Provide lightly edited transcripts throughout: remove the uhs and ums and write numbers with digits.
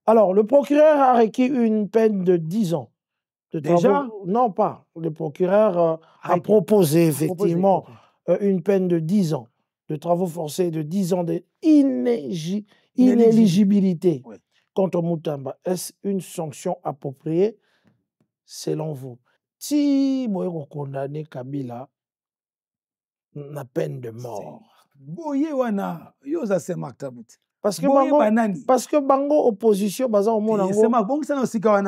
Alors, le procureur a requis une peine de 10 ans. Déjà? Non, pas. Le procureur a proposé effectivement une peine de 10 ans de travaux forcés, de 10 ans d'inéligibilité Oui. contre Moutamba. Est-ce une sanction appropriée selon vous? Si vous condamnez Kabila na peine de mort. Boye wana, yoza se Martabout. Parce que bango opposition, baza au monde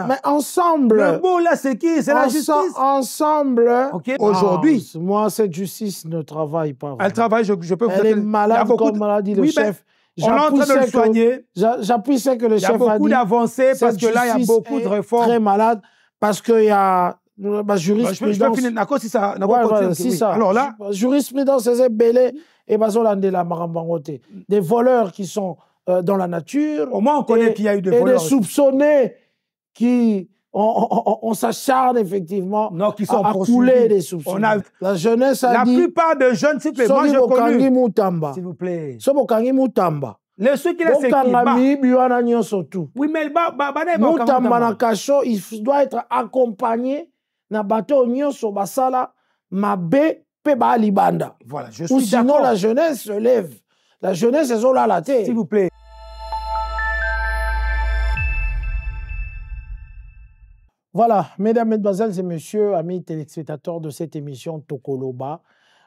mais ensemble. Le bon là, c'est qui? C'est la justice. Ensemble. Okay. Aujourd'hui. Moi, cette justice ne travaille pas. Vraiment. Elle travaille, je peux vous dire. Elle est malade, comme l'a dit le chef. On est en train de le soigner. J'appuie ce que le chef a dit. Il y a beaucoup d'avancées parce que là, il y a beaucoup de réformes. Très malade parce qu'il y a jurisprudence. Je peux finir. D'accord, si ça. Alors là. Jurisprudence, c'est belé et la marambangote. Des voleurs qui sont dans la nature. Au moins, on connaît qu'il y a eu des voleurs. Et des soupçonnés qui. On s'acharne effectivement à couler des soupçons. La jeunesse a dit... La plupart des jeunes, s'il vous plaît, moi j'ai connu... S'il vous plaît. Ceux qui laissent oui, mais Moutamba na kacho, il doit être accompagné na bateau nyonso basala mabe pe ba libanda. Voilà, je suis ou sinon d'accord. La jeunesse se lève. La jeunesse est là la tête. S'il vous plaît. Voilà, mesdames, mesdemoiselles et messieurs, amis téléspectateurs de cette émission Tokoloba,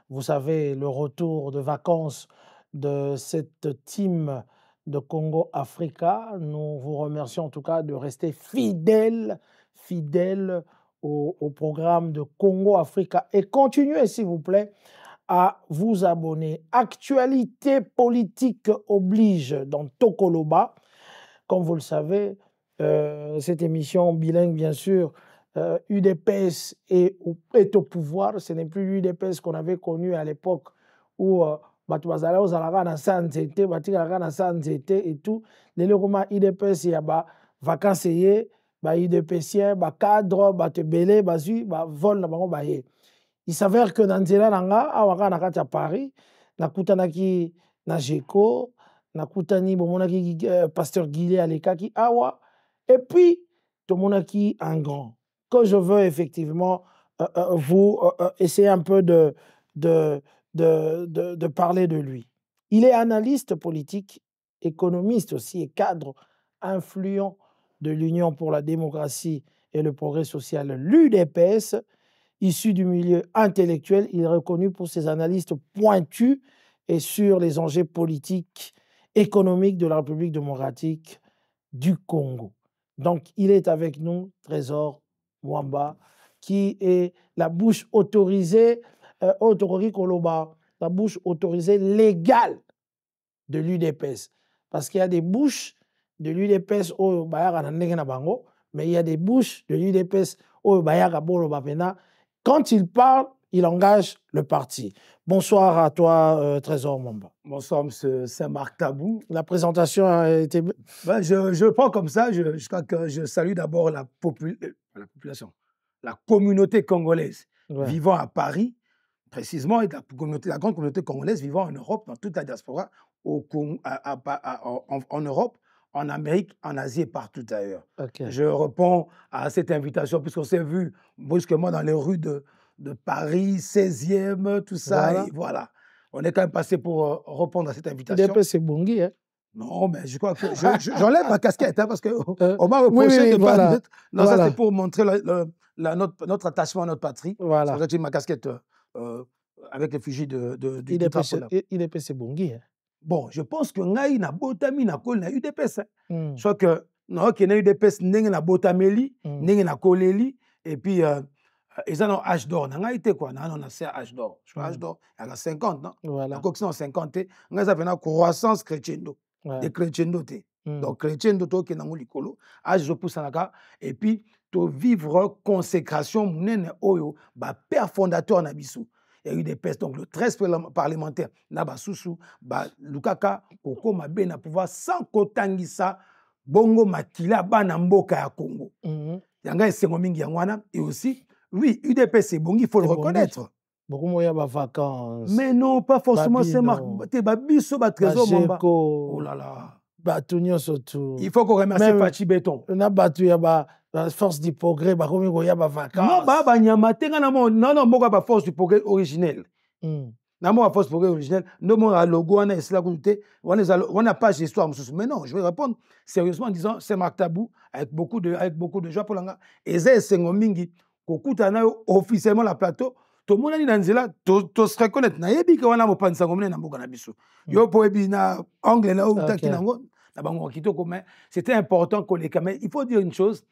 vous savez, le retour de vacances de cette team de Congo Africa. Nous vous remercions en tout cas de rester fidèles au programme de Congo Africa et continuez, s'il vous plaît, à vous abonner. Actualité politique oblige dans Tokoloba. Comme vous le savez, cette émission bilingue, bien sûr, UDPS est au pouvoir. Ce n'est plus l'UDPS qu'on avait connu à l'époque où et tout. Les locaux UDPS, il y a vacanciers, UDPSien, cadre, belé, vol. Il s'avère que dans Nzela Nanga, à Paris, nakutanaki na Jeko, nakutani bomonaki pasteur Guillet Alekaki awa. Et puis, Tomonaki en grand. Que je veux effectivement vous essayer un peu de parler de lui. Il est analyste politique, économiste aussi et cadre influent de l'Union pour la démocratie et le progrès social, l'UDPS. Issu du milieu intellectuel, il est reconnu pour ses analyses pointues et sur les enjeux politiques, économiques de la République démocratique du Congo. Donc, il est avec nous, Trésor Mwamba, qui est la bouche autorisée, la bouche autorisée légale de l'UDPS. Parce qu'il y a des bouches de l'UDPS au Bayara Bango, mais il y a des bouches de l'UDPS au Bayara Bolo Bapena. Quand il parle, il engage le parti. Bonsoir à toi, Trésor Mwamba. Bonsoir, M. Saint-Marc Tabou. La présentation a été... Ben, je prends comme ça. Je crois que je salue d'abord la population, la communauté congolaise vivant à Paris, précisément, et la grande communauté congolaise vivant en Europe, dans toute la diaspora, en Europe, en Amérique, en Asie et partout ailleurs. Okay. Je réponds à cette invitation puisqu'on s'est vu brusquement dans les rues de Paris, 16e, tout ça. Voilà. Et voilà. On est quand même passé pour répondre à cette invitation. UDPS, c'est Bongi, hein? Non, mais je crois que j'enlève ma casquette hein, parce qu'on m'a reproché de ne pas mettre. Non, ça c'est pour montrer notre attachement à notre patrie. Voilà. C'est pour ça que j'ai ma casquette avec l'effigie du UDPS, c'est Bongi, hein? Bon, je pense que ngai na botami na kol na UDPS. Je crois que non que na UDPS ndenge na botameli, ndenge na koleli et puis ils ont âge d'or. Nanga été quoi? Non, on a c'est âge d'or. Je crois âge d'or, il y a 50 non. Voilà. La coxon 50 ngai ça fait na croissance chrétiendo. Des chrétiendo té. Donc chrétiendo to ke na ngolikolo, âge je pousse naka et puis to vivre consécration munene oyo ba père fondateur na biso. Il y a eu des pestes, donc le 13 parlementaire, Naba Soussou, Lukaka, Koko Mabe, na pouvoir sans kotangisa, Bongo Makila, Banamboka à Congo. Yanga et Sengomingi Yangwana, et aussi, oui, UDP c'est bon, il faut le reconnaître. Beaucoup moyen de vacances. Mais non, pas forcément, c'est marqué, Babiso, Trésor Mwamba. Oh là là. Il faut qu'on remercie Fachi Béton. On a battu la force du progrès, il y a vacances. Non, la force du progrès originelle. La force du progrès originelle, on a logo, on a pas d'histoire. Mais non, je vais répondre sérieusement en disant c'est Marc Tabou avec beaucoup de joie pour l'anga. Et c'est Mingi, officiellement la plateau. Tout le monde a dit là, tu se reconnais. Na yebi que wana mopan sangomene na mboka na biso. Yo po ebi na anglais là ou taki nango na bango kitoko, mais c'était important qu'on les camé. Il faut dire une chose,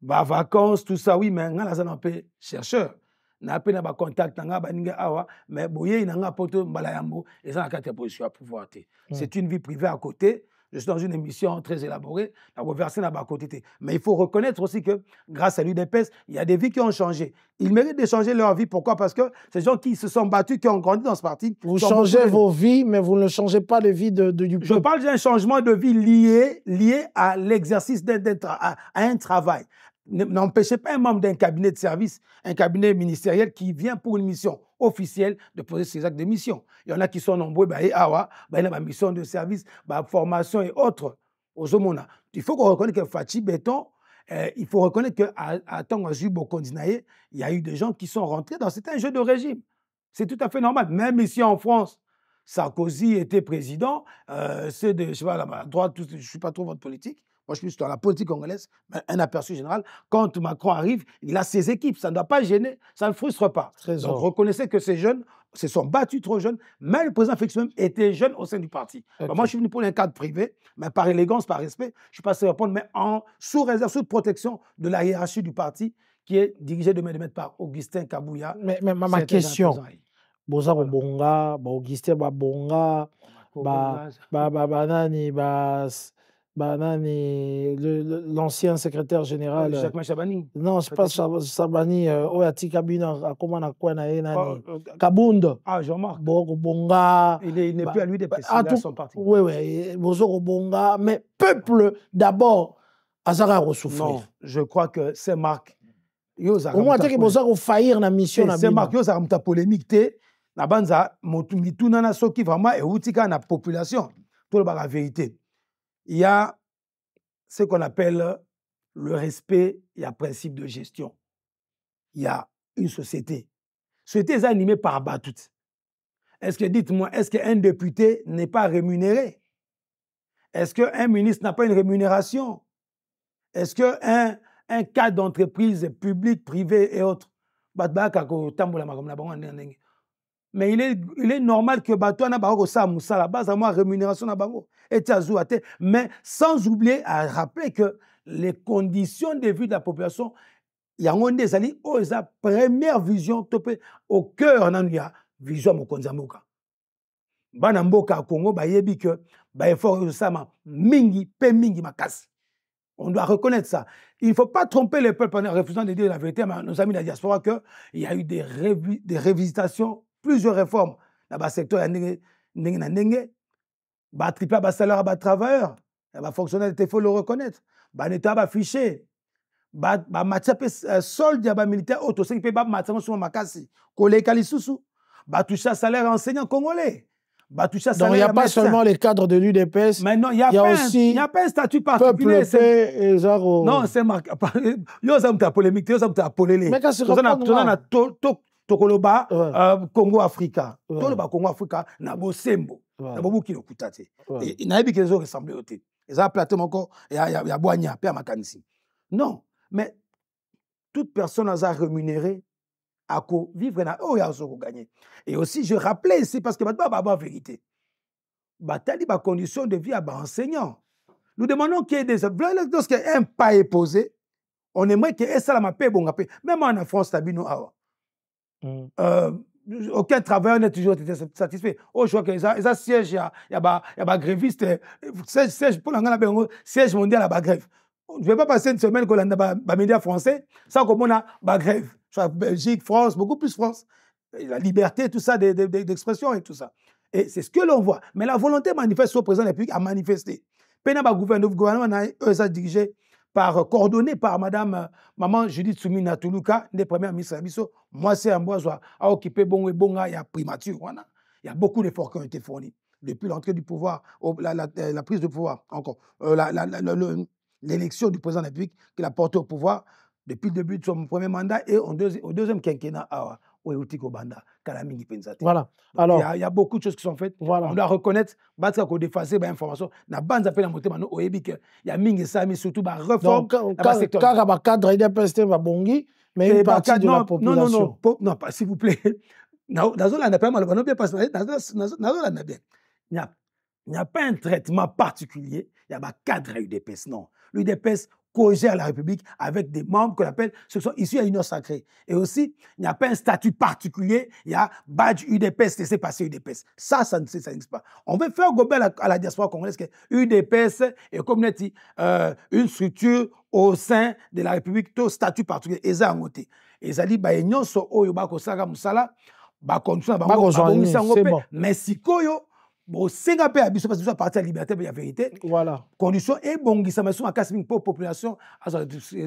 vacances tout ça oui, mais ngana za na pe chercheur. Na pe na ba contact nga ba ninga awa, mais boye na nga poto mbala yambo et ça na carte position à pouvoir té. C'est une vie privée à côté. Je suis dans une émission très élaborée, la reversée n'a pas côté. Mais il faut reconnaître aussi que grâce à l'UDPS, il y a des vies qui ont changé. Ils méritent de changer leur vie. Pourquoi? Parce que ces gens qui se sont battus, qui ont grandi dans ce parti. Vous changez vos vies, mais vous ne changez pas les vies du peuple. Je parle d'un changement de vie lié à l'exercice à un travail. N'empêchez pas un membre d'un cabinet de service, un cabinet ministériel qui vient pour une mission officielle de poser ses actes de mission. Il y en a qui sont nombreux, il y a une mission de service, formation et autres. Il faut qu'on reconnaisse que Fachi Béton, il faut reconnaître qu'à Tangazu Bokondinaye, il y a eu des gens qui sont rentrés dans un jeu de régime. C'est tout à fait normal. Même ici en France, Sarkozy était président, c'est de, je sais pas, à droite, je ne suis pas trop votre politique. Moi, je suis dans la politique congolaise, mais un aperçu général. Quand Macron arrive, il a ses équipes. Ça ne doit pas gêner, ça ne frustre pas. Donc, reconnaissez que ces jeunes se sont battus trop jeunes. Mais le président Félix même était jeune au sein du parti. Okay. Moi, je suis venu pour un cadre privé, mais par élégance, par respect, je suis passé répondre, mais sous réserve, sous protection de la hiérarchie du parti qui est dirigée de main par Augustin Kabouya. Mais ma question, Boza Bonga, Augustin Bonga, l'ancien secrétaire général. Jacques Chabani. Non, c'est pas Chabani. Oyati Kabina, comment on a quoi Kabund. Ah, Jean-Marc. Bonga. Il n'est plus à lui de préciser son parti. Oui, oui. Bozo Bonga. Mais peuple, d'abord, Azara a souffrir. Non, je crois que c'est Marc. Au moins, tu as besoin faillir la mission. C'est Marc, il y a une polémique. La banza, mituna na soki vraiment et outika na population. Tout le la vérité. Il y a ce qu'on appelle le respect, il y a principe de gestion. Il y a une société. Société est animée par Batout. Est-ce que, dites-moi, est-ce qu'un député n'est pas rémunéré? Est-ce qu'un ministre n'a pas une rémunération? Est-ce qu'un cadre d'entreprise publique, privée et autres, mais il est normal que Batouana Baroko sa moussa la base à moi rémunération na bango et tiazouate, mais sans oublier à rappeler que les conditions de vie de la population, il y a des alliés où ils ont première vision topé au cœur on a vision mo konzamoka. Bana mboka Congo ba yebi que ba effort sama mingi pe mingi makasi. On doit reconnaître ça. Il ne faut pas tromper les peuples en refusant de dire la vérité à nos amis de la diaspora qu'il y a eu des révisitations, plusieurs réformes dans le secteur, il y a triplé le salaire à travailleurs, il y a fonctionnaires, il faut le reconnaître, il y a affiché, il y a solde, il y a militaire, il y a makasi, il y a salaire enseignant congolais. Donc il n'y a pas seulement les cadres de l'UDPS, mais non, il y a aussi un statut particulier. Non, c'est marqué. Il y a une polémique, il y a une polémique. Mais quand c'est Tokoloba, Congo-Africa. Tokoloba, Congo-Africa, na bosembo. Na bobuki no kutate. Et na ebi kezo ressemblé au té. Et ça plateau encore, il y a boigna, père makanisi. Non, mais toute personne a rémunéré à vivre na gagner. Et aussi je rappelais ici parce que maintenant la vérité. Batali ba condition de vie à enseignant. Nous demandons qu'il y ait des lorsqu'un pas est posé, on aimerait que ça la paix bon paix. Même en France tabino awa. Aucun travailleur n'est toujours satisfait. Oh, je crois que ça siège il y a gréviste siège pour la siège mondial à la grève. Je ne vais pas passer une semaine qu'on a des médias français sans qu'on a la grève. Soit Belgique, France, beaucoup plus France. La liberté, tout ça, d'expression et tout ça. Et c'est ce que l'on voit. Mais la volonté manifeste au président de la République à manifester. Le gouvernement a dirigé coordonné par Madame Maman Judith Soumina Toulouka, des premières ministres de moi, c'est un bois à occuper bon et bon, il y a primature. Il y a beaucoup d'efforts qui ont été fournis. depuis l'entrée du pouvoir, la prise de pouvoir, encore, l'élection du président de la République qu'il a porté au pouvoir depuis le début de son premier mandat et au deuxième quinquennat. Voilà. Alors, il y a beaucoup de choses qui sont faites. Voilà. On doit reconnaître, parce qu'on défasse des informations. Il y a mingi sami surtout la réforme. Quand cadre IDPS va bongi, mais une partie de la population. Non, s'il vous plaît. Il n'y a pas un traitement particulier. Il y a un cadre UDPS. Non. L'UDPS co-gère la République avec des membres qu'on appelle, ceux qui sont issus à l'Union sacrée. Et aussi, il n'y a pas un statut particulier. Il y a badge UDPS, laissez passer UDPS. Ça n'existe pas. On veut faire gober à la diaspora congolaise que UDPS est comme une structure au sein de la République, tout statut particulier. Et ça, on dit, et ça dit, l'Union so oyo bako saka musala, mais si koyo, bon, c'est un peu abusé parce que ça partie de la liberté, mais la vérité. Voilà. Condition et bon, ça me sont à casser pour population.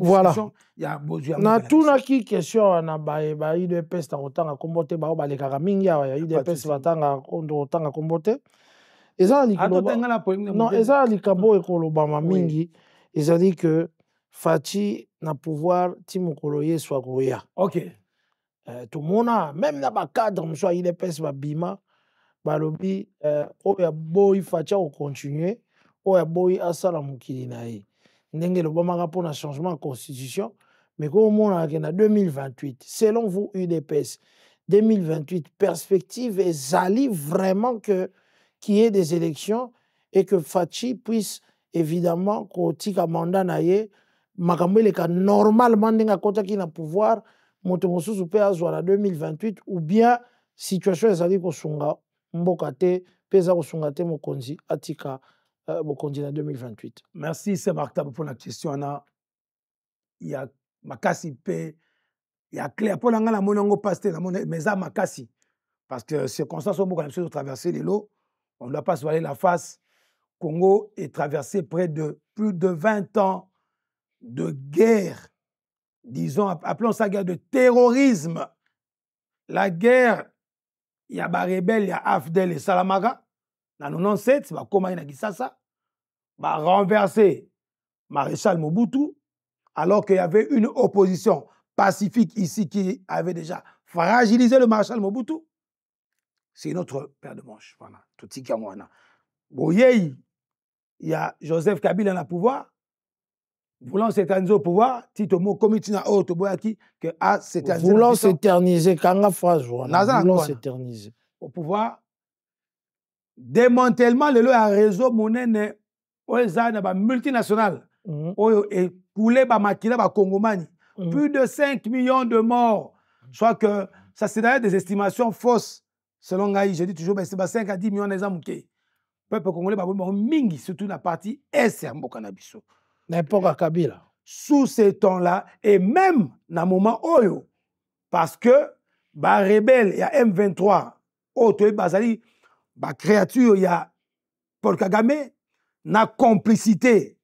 Voilà. Il y a na tout na qui question na ba UDPS ta otanga kombote ba ba le karamingi ya UDPS batanga kondo otanga kombote. Eza likoloba. Non, eza likabo ekoloba mingi. Eza dit que Faci na pouvoir timokolo ye soit goya. OK. Tout le monde, même dans le cadre, monsieur UDPS va bima, balobi, oya boy Faci au continuer, oya boy asala mukili na ye. Ndenge le bomaka pour un changement de constitution, mais comme on a en 2028, selon vous UDPS, 2028, perspective et zali vraiment qu'il y ait des élections et que Faci puisse évidemment kotika mandat na ye, makambo leka normalement ndenga kota ki na pouvoir moto mosusu pe azwa na 2028 ou bien situation ezali kosunga mboka te peza kosunga te mokonzi atika mokonzi na 2028. Merci c'est Marc pour la question ana il y a makasi pe il y a clair pour la ngala monongo pasteur la monnaie mais ça makasi parce que circonstances au mboka de traverser les lots on ne doit pas se voiler la face. Congo est traversé près de plus de 20 ans de guerre, disons, appelons ça guerre de terrorisme. La guerre, il y a des rebelles, il y a Afdel et Salamaga. En 1997, c'est comme il a ça, va renverser Maréchal Mobutu, alors qu'il y avait une opposition pacifique ici qui avait déjà fragilisé le Maréchal Mobutu. C'est notre paire de manches. Voilà. Tout ce qu'il y a. Il y a Joseph Kabila dans le pouvoir. Voulant s'éterniser au pouvoir, Tito Mo comité na auto boyaki que a s'éterniser. Voulant s'éterniser, kanga phrase voulant s'éterniser au pouvoir. Démantèlement le a réseau monnaie oza na ba multinational. Oyo et coulé ba makila ba Congomani. Plus de 5 millions de morts. Soit que ça c'est d'ailleurs des estimations fausses. Selon Gaï, je dis toujours c'est 5 à 10 millions des amouké. Peuple congolais ba mingi surtout la partie est en Bokanabiso. N'importe Kabila. Sous ces temps-là, et même dans le moment où, parce que les rebelles, il y a M23, il y a créature, il y a Paul Kagame, na complicité,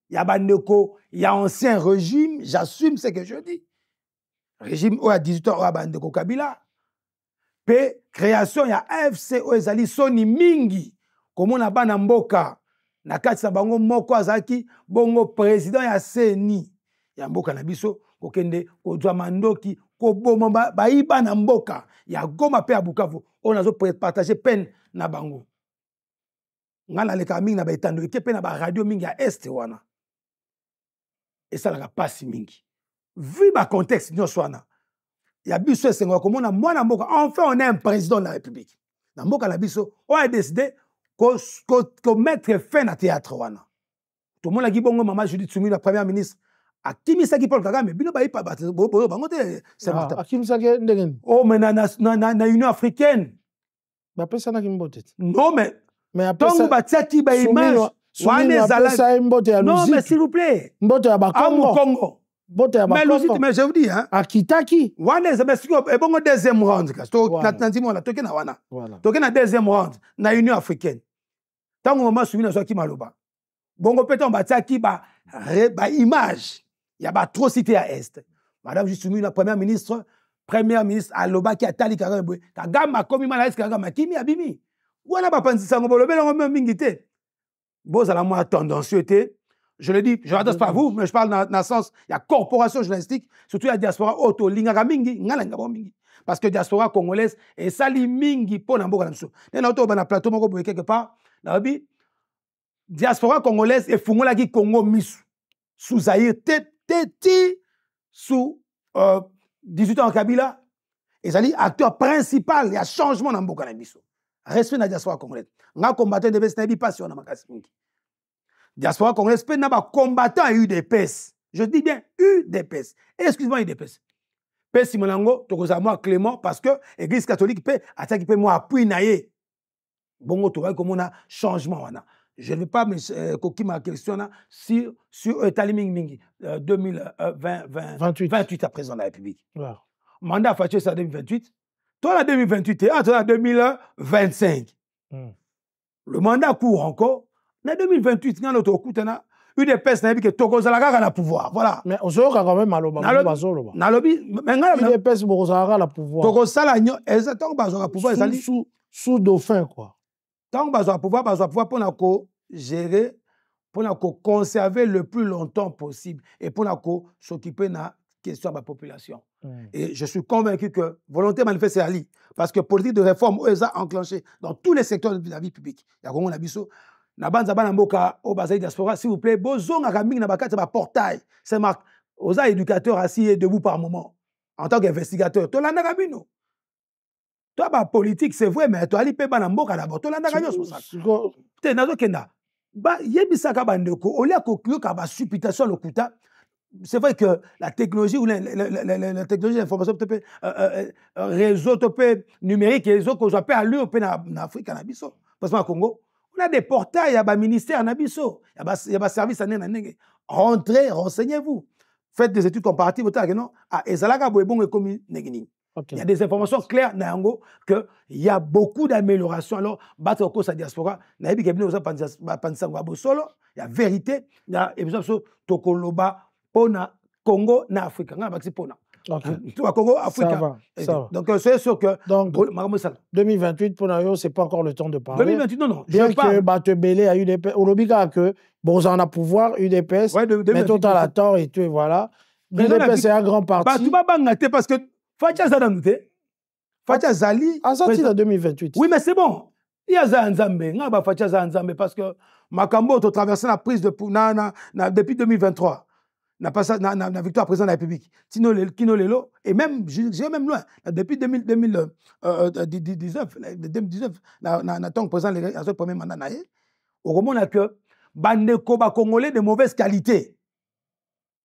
il y a Bandeko, il y a ancien régime, j'assume ce que je dis. Régime où il y a 18 ans, il y a Bandeko Kabila. Puis, création, il y a AFC, où il y a Soni Mingi, comme on a Banamboka. Na kati sa bango moko azaki bongo président ya CENI ya mboka na biso kokende kozwa mandoki koboma bayiba na mboka ya Goma pe ya Bukavu on azo partager peine na bango ngala leka mingi na baitando eke pe na ba radio mingi ya este wana et ça la passe mingi vu ba contexte nyonso wana ya biso esengo komona mwana mboka enfin on est un président de la République na mboka na biso on a décidé qu'on mette fin à théâtre wana. Tout le monde a dit bongo maman Judith Soumy la première ministre a kimisaki Paul Kagame bino ba ipa bango te c'est important. Akimisaki ndenge. Oh mais na Union africaine. Ba pesa na kimbote. Non mais tongo batiaki ba image wana ezala mbote ya non mais s'il vous plaît. Mbote ya Congo. Mbote ya Congo. Mais je vous dis hein. Akitaki. Wana ezala et bongo deuxième round to na ndimo la toke na wana. Toke na deuxième round na Union africaine. Tant que maman Soumy na soki maloba. Bongo peton batiaki ba image. Il y a ba atrocité à est. Madame Soumy la première ministre aloba ki atali Kagame. Kagame a komi malais Kagame kimi abimi. wana bapanzisango bolobela ngo mingi te bozala moi tendancieux te. Je le dis, je ne m'adresse pas à vous, mais je parle dans le sens, il y a corporation journalistique, surtout il y a diaspora auto, lingaka mingi, ngalanga mingi. Parce que diaspora congolaise, et ça li mingi pour n'importe quoi. Il y a un plateau, quelque part, diaspora congolaise, et fungola qui Congo misu, sous Zaïre, sous 18 ans en Kabila, et ça li acteur principal, il y a changement dans Mboka Nabiso. Respect de la diaspora congolaise. Nga combattant de best nabi passion na makasi mingi. Diaspora congolaise, peut n'a combattant à UDPS. Je dis bien UDPS. Excuse-moi UDPS. Pes Simonango, tokoza moi Clément, parce que l'Église catholique peut attaquer peut moi appui naïe. Bon, tu vois comment on a changement. Je ne vais pas me coquiller ma question sur Taliming Mingi 2028 à présent la République. Ouais. Mandat Fatché, c'est en 2028. Toi, en 2028, et en 2025. Le mandat court encore. En 2028, il y a notre coup, UDPS n'a que Tokozalaga la pouvoir. Voilà. Mais on sera quand même à l'Oba. Nalobi, mais UDPS Tokozalaga la pouvoir. Tokozalaga, exactement, la pouvoir. Sous dauphin, quoi. Tant que le pouvoir pour gérer, pour conserver le plus longtemps possible et pour s'occuper de la question de la population. Et je suis convaincu que volonté manifeste c'est Ali. Parce que politique de réforme, eux, a enclenché dans tous les secteurs de la vie publique. Il y a un abisso. Na banza bana mboka au basé diaspora, s'il vous plaît, bozonga kaming na bakati ba portail. C'est marqué. Aux éducateurs assis et debout par moment. En tant qu'investigateur, to landa kabino. Toi, bah, politique, c'est vrai, mais toi, tu as mboka d'abord. Tu as tu as kenda. Bah, yebisaka bandeko, au lieu que supputation le kuta. C'est vrai que la technologie ou la technologie d'information, réseau numérique, et les autres, qu'on appelle à l'heure en Afrique, en Abisso. Parce qu'au Congo, on a des portails, il y a des ministères en Abisso, il y a des services en Nenge. Rentrez, renseignez-vous. Faites des études comparatives. Et ça, là, il y a des informations claires qu'il y a beaucoup d'améliorations. Alors, battre au cause de la diaspora, il y a vérité, il y a Tokoloba, Pona, Congo, na Afrique. Congo, Afrique. Donc, c'est sûr que. Donc, 2028, pour nous, ce n'est pas encore le temps de parler. 2028, non. Bien que Batebele a UDPS, Olobiga que, bon, on a pouvoir, UDPS, mais tout à la tort et tout, voilà. UDPS, c'est un grand parti. Tu vas bangater parce que. Fatia Zadanouté. Fatia Zali. En 2028. Oui, mais c'est bon. Il y a Zanzambe. Il y a Fatia Zanzambe parce que Makambo a traversé la prise depuis 2023. N'a pas ça, la victoire président de la République. Kino Lelo, et même, j'ai même loin, depuis 2019, tant que président a son premier mandat, au moment où que Bandeko Congolais de mauvaise qualité.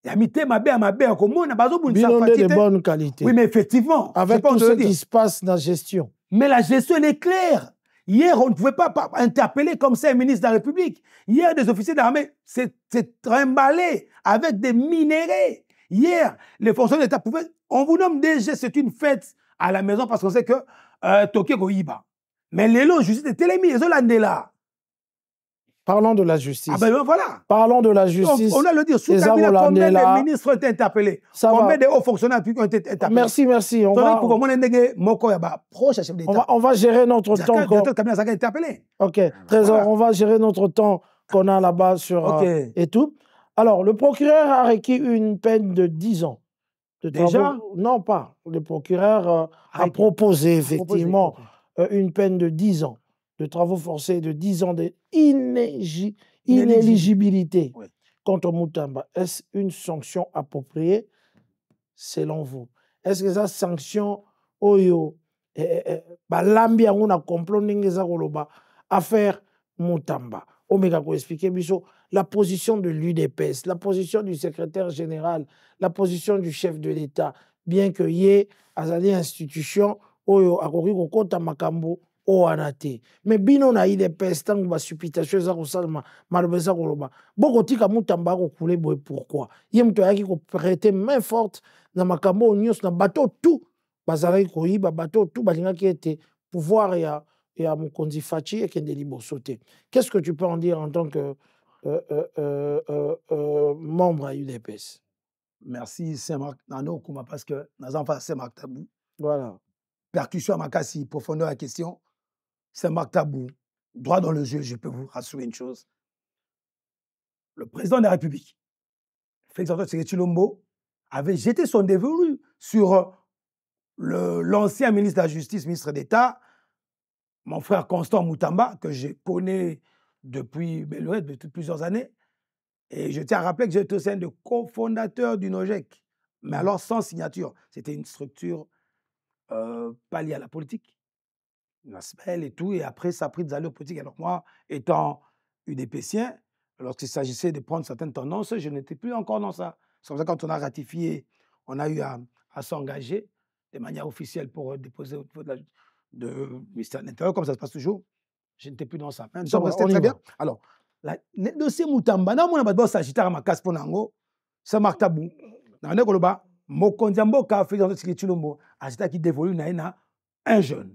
Il y a mis ma belle, on a de bonne qualité. Oui, mais effectivement. Avec tout ce qui se passe dans la gestion. Mais la gestion, elle est claire. Hier, on ne pouvait pas interpeller comme ça un ministre de la République. Hier, des officiers d'armée s'est trimballé avec des minéraux. Hier, les fonctionnaires d'État pouvaient... On vous nomme DG, c'est une fête à la maison parce qu'on sait que Tokyo Goïba. Mais les lots, justice, c'était les mis, les là. Parlons de la justice. Ah ben voilà. Parlons de la justice. Donc, on a le dire, sous Kabila, combien de ministres ont été interpellés? Combien de hauts fonctionnaires ont été interpellés? Merci. On va gérer notre temps. Ok, Trésor, on va gérer notre temps qu'on a là-bas sur et tout. Alors, le procureur a requis une peine de 10 ans. Déjà? Non, pas. Le procureur a proposé effectivement une peine de 10 ans. De travaux forcés, de 10 ans d'inéligibilité contre Moutamba. Est-ce une sanction appropriée selon vous? Est-ce que cette sanction, Balambi on a compris affaire Moutamba? Omega pour expliquer la position de l'UDPS, la position du secrétaire général, la position du chef de l'État, bien que y ait institution Oyo Akori Kokota Makambo. Mais bino na UDPS tant que supputation za kosalma malobeza koloba boko tika Moutamba ko couler boy pourquoi yem to yaki ko prêter main forte na makambo nyos na bateau tout bazalaki ko yiba bateau tout balinga qui était pouvoir ya Mokonzi Fachi et kende libosote. Qu'est-ce que tu peux en dire en tant que membre à UDPS? Merci Saint-Marc Nano Kuma parce que nous avons fait Saint-Marc Tabou. Voilà. Percussion à Makassi, profondeur à la question. c'est Marc Tabou, droit dans le jeu, je peux vous rassurer une chose. Le président de la République, Félix-Antoine Tshisekedi Tshilombo, avait jeté son dévolu sur l'ancien ministre de la Justice, ministre d'État, mon frère Constant Moutamba, que je connais depuis plusieurs années. Et je tiens à rappeler que j'étais aussi un des cofondateurs du NOJEC, mais alors sans signature. C'était une structure pas liée à la politique, la SMEL et tout, et après ça a pris des allures politiques. Alors moi, étant UDPCien, lorsqu'il s'agissait de prendre certaines tendances, je n'étais plus encore dans ça. C'est comme ça que quand on a ratifié, on a eu à s'engager de manière officielle pour déposer au niveau de ministère de l'Intérieur, comme ça se passe toujours. Je n'étais plus dans ça. Nous sommes restés très bien. Alors, le dossier Moutamba, non, on a pas s'agiter à ma casse pour Nango, c'est Marc Tabou. Dans le Koloba, Mokondiambo, qui a fait dans le Tshilombo, agita qui dévolue un jeune,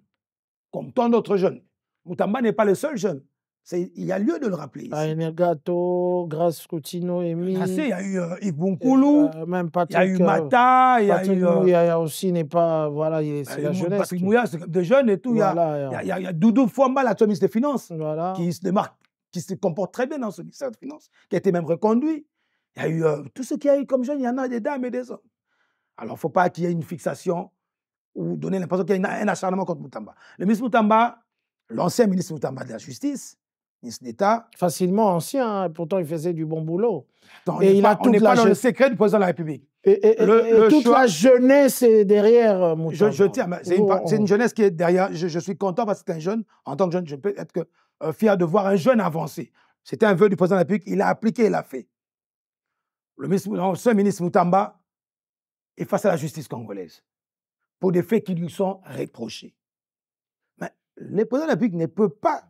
comme tant d'autres jeunes. Moutamba n'est pas le seul jeune. Il y a lieu de le rappeler ici. Energato, Grace Routino, Emi. Il y a eu Yves Bunkoulou, même Patrick, il y a eu Mata, il y a Patrick eu. Mouya aussi n'est pas. Voilà, c'est la jeunesse. Patrick Mouya, c'est de jeunes et tout. Voilà, il y a Doudou Fouamba, la ministre des Finances, voilà, qui se démarque, qui se comporte très bien dans ce ministère des Finances, qui a été même reconduit. Il y a eu tout ce qu'il y a eu comme jeunes, il y en a des dames et des hommes. Alors, il ne faut pas qu'il y ait une fixation ou donner l'impression qu'il y a un acharnement contre Moutamba. Le ministre Moutamba, l'ancien ministre Moutamba de la Justice, ministre d'État. Facilement ancien, hein, pourtant il faisait du bon boulot. On n'est pas dans le secret du président de la République. Et toute la jeunesse est derrière Moutamba. Je tiens, c'est une jeunesse qui est derrière. Je suis content parce que c'est un jeune. En tant que jeune, je peux être fier de voir un jeune avancer. C'était un vœu du président de la République. Il a appliqué, il l'a fait. L'ancien ministre Moutamba est face à la justice congolaise pour des faits qui lui sont reprochés. Mais le président de la République ne peut pas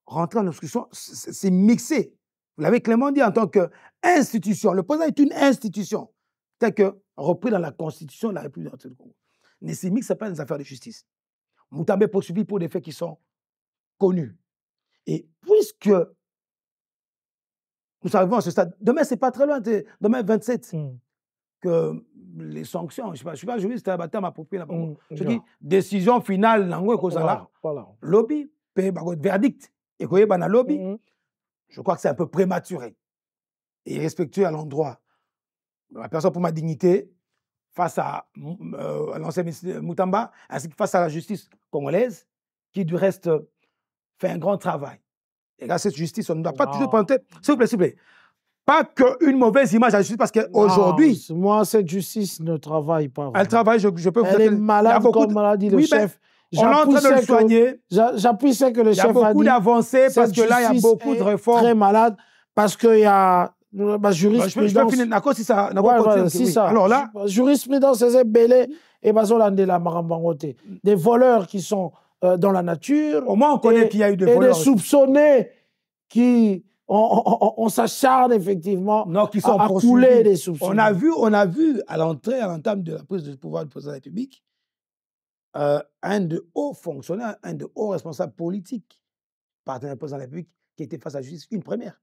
rentrer en discussion, c'est mixé. Vous l'avez clairement dit en tant qu'institution. Le président est une institution, telle que repris dans la Constitution de la République du Congo. Mais c'est mixé, ce n'est pas des affaires de justice. Moutamba est poursuivi pour des faits qui sont connus. Et puisque nous arrivons à ce stade, demain, ce n'est pas très loin, demain 27, que les sanctions, je ne suis pas juriste, c'est un approprié. Je dis, décision finale, lobby, verdict. Et lobby, je crois que c'est un peu prématuré et irrespectueux à l'endroit. La personne pour ma dignité, face à l'ancien ministre Moutamba, ainsi que face à la justice congolaise, qui du reste fait un grand travail. Et là, cette justice, on ne doit pas toujours prendre. S'il vous plaît. Pas qu'une mauvaise image à la justice, parce qu'aujourd'hui. Moi, cette justice ne travaille pas. Elle travaille, je peux vous dire. Elle est malade, comme l'a dit le chef. On est en train de le soigner. J'appuie ce que le chef a dit. Il y a beaucoup d'avancées parce que là, il y a beaucoup de réformes. Très malade parce qu'il y a jurisprudence. Je vais finir. C'est ça. Alors là, jurisprudence, c'est belé et la marambangote. Des voleurs qui sont dans la nature. Au moins, on connaît qu'il y a eu des voleurs. Et des soupçonnés qui on s'acharne effectivement à couler des soupçonnés. On a vu à l'entame de la prise de pouvoir du président de la République, un de hauts fonctionnaires, un de hauts responsables politiques, partenaire du président de la République, qui était face à la justice, une première.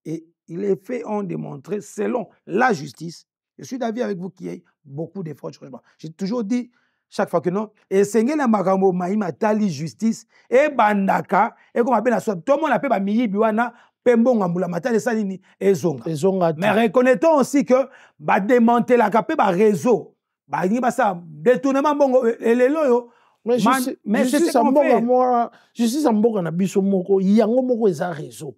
Et les faits ont démontré, selon la justice, je suis d'avis avec vous qu'il y ait beaucoup d'efforts de changement. J'ai toujours dit, chaque fois que non, et c'est la makambo maïma tali justice, et bandaka, et comme appelle la soit, tout le monde appelle miyi biwana, pembo ngambula matali salini, et zonga. Mais reconnaissons aussi que, démanteler la capé, réseau, détournement bongo elelo mais justice en mboka na biso moko yango moko eza réseau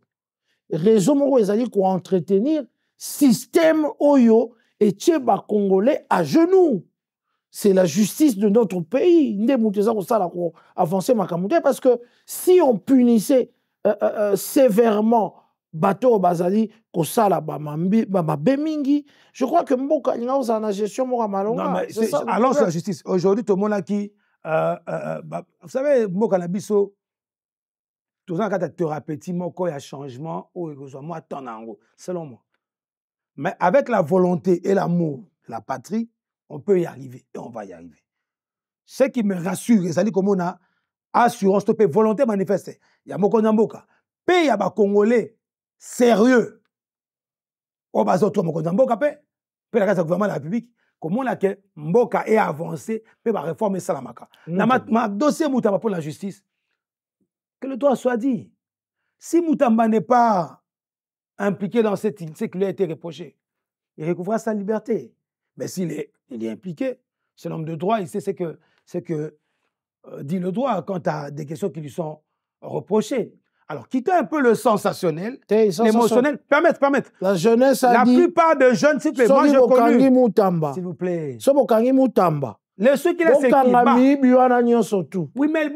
moko ezali ko entretenir système oyo etie ba congolais à genoux. C'est la justice de notre pays nde mutu eza ko sala ko avancer makambo parce que si on punissait sévèrement bateau bazali kosala mabe mingi, je crois que mboka linga oza na gestion moko malonga. Non mais alors c'est la justice. Aujourd'hui tout le monde a qui vous savez mboka na biso tout ça quand thérapeutique moko ya changement ou moi attendre selon moi. Mais avec la volonté et l'amour de la patrie, on peut y arriver et on va y arriver. Ce qui me rassure, c'est comme on a assurance, volonté manifestée. Il y a moko na mboka. Pays ya ba Congolais sérieux. Au bas d'autres moko na mboka pe la case gouvernement de la République. Comment la que mboka est avancé, pe ba réformer salamaka. Na ma dossier Moutamba pour la justice. Que le droit soit dit. Si Moutamba n'est pas impliqué dans ce qui lui a été reproché, il recouvrira sa liberté. Mais s'il est impliqué, c'est l'homme de droit, il sait ce que dit le droit quant à des questions qui lui sont reprochées. Alors, quittez un peu le sensationnel, l'émotionnel. Permettez. La jeunesse a dit... La plupart des jeunes, s'il vous plaît, moi j'ai connu... S'il vous plaît. Ceux qui laissent oui, mais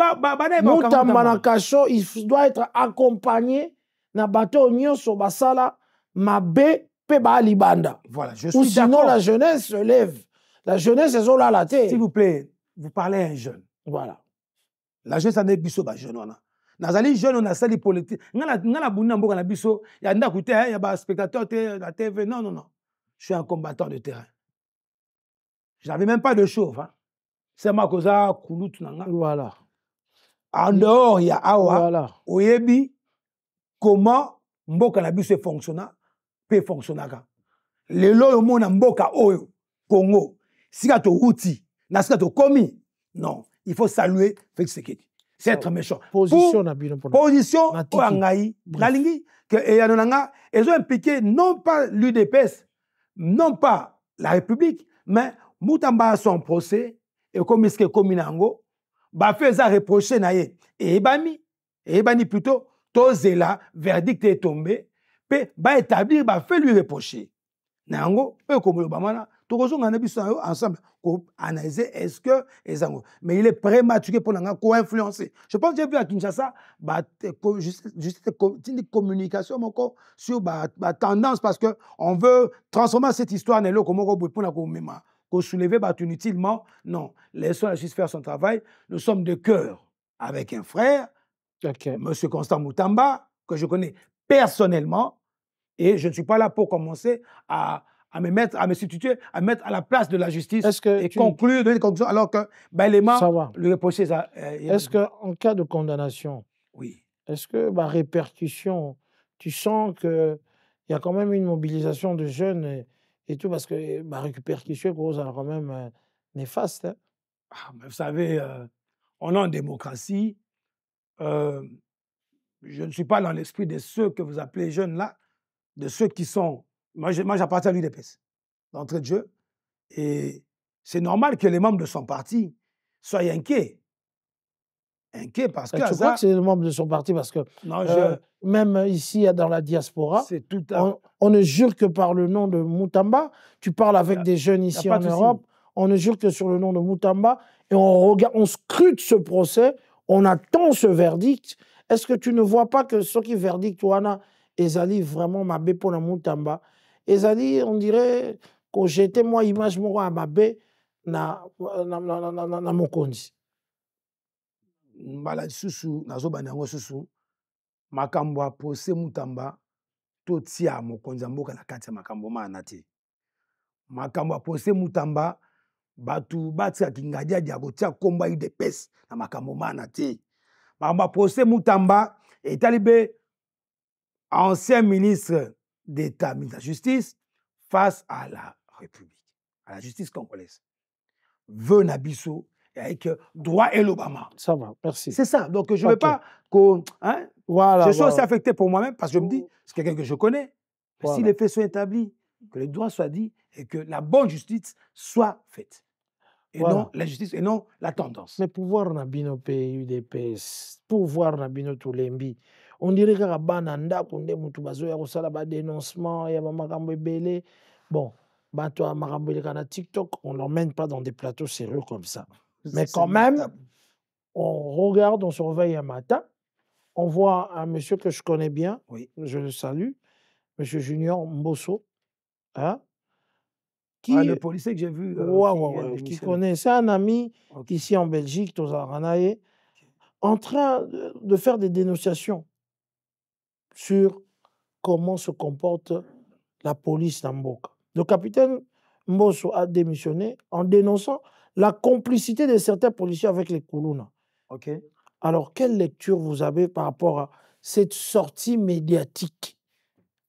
Moutamba na Kacho, il doit être accompagné na bateau nyonso basala mabe pe ba libanda. Voilà, je suis ou sinon d'accord. La jeunesse se lève. La jeunesse est là la tête. S'il vous plaît, vous parlez à un jeune. Voilà. La jeunesse a biso ba jeune wana. Nazali jeune on a sali politique. Ngala bunda mboka na biso, ya nda kuté, ya ba spectateur té la TV. Non. Je suis un combattant de terrain. Je n'avais même pas de chauve, hein. C'est ma causa kulutu nanga. Voilà. En dehors, il y a awa. Voilà. Oyebi comment mboka na biso fonctionna, peut fonctionnaka. Lelo yo mona mboka oyo Congo, sika to uti, na sika to komi. Non, il faut saluer Félix Tshisekedi. C'est être méchant. Position position oangai nalingi que eyanonanga, ils ont impliqué non pas l'UDPS, non pas la République, mais Moutamba a son procès et comme ce que Kominango, ba fait ça reprocher naie et ebani plutôt tozela verdict est tombé pe ba établir ba fait lui reprocher nango pe comme le bamana tokozo ngana biso ensemble ko analyser est-ce que ezango mais il est prématuré pour nanga ko influencer. Je pense que j'ai vu à Kinshasa juste communication moko sur ba tendance parce que on veut transformer cette histoire nelo komoko pour na ko mema qu'on soulevait inutilement. Non, laissons la justice faire son travail. Nous sommes de cœur avec un frère, M. Constant Moutamba, que je connais personnellement, et je ne suis pas là pour commencer à me substituer, à mettre à la place de la justice et conclure des conclusions, alors que l'élément lui reprocher ça. Est-ce qu'en cas de condamnation, oui, est-ce que répercussion, tu sens qu'il y a quand même une mobilisation de jeunes et tout, parce que répercussion cause quand même néfaste. Hein? Vous savez, on est en démocratie. Je ne suis pas dans l'esprit de ceux que vous appelez jeunes là, de ceux qui sont... Moi j'appartiens à l'UDPS, d'entrée de jeu. Et c'est normal que les membres de son parti soient inquiets. Inquiets parce que... Tu crois que c'est les membres de son parti parce que... Non, même ici, dans la diaspora, tout on ne jure que par le nom de Moutamba. Tu parles avec des jeunes ici en Europe, on ne jure que sur le nom de Moutamba. Et on scrute ce procès, on attend ce verdict. Est-ce que tu ne vois pas que ce qui verdict, Wana, Ezali vraiment mabé pour la Moutamba? Ezali, on dirait que j'étais moi image moi à mabé na mokonzi. Mbala susu nazo banyango susu makambo a procès Moutamba to tia mokonzi mboka na kati ya makambo mana te. Makambo a procès Moutamba batu batia kingadia dia kotia komba UDPS na makambo mana te. Makambo a procès Moutamba et talibé ancien ministre d'État, ministre de la Justice face à la République, à la justice congolaise. Veut Nabiso avec droit et l'Obama. Ça va, merci. C'est ça. Donc, je ne veux pas hein, je suis aussi affecté pour moi-même parce que je me dis, c'est quelqu'un que je connais. Si les faits sont établis, que les droits soient dits et que la bonne justice soit faite. Et non la justice, et non la tendance. Mais pouvoir Nabino UDPS, pouvoir Nabino Toulembi, on dirait que Rabananda, Kunde Mutubazo, Yarosala, dénoncement, Yamakambo Bele. Bon, toi, Marambele Kana TikTok, on ne l'emmène pas dans des plateaux sérieux comme ça. Mais quand même, on regarde, on surveille un matin, on voit un monsieur que je connais bien, je le salue, monsieur Junior Mbosso, hein, qui, le policier que j'ai vu, qui connaît, c'est un ami ici en Belgique, Tozaranaye, en train de faire des dénonciations sur comment se comporte la police d'Amboka. Le capitaine Mbosso a démissionné en dénonçant la complicité de certains policiers avec les Koulouna. Alors, quelle lecture vous avez par rapport à cette sortie médiatique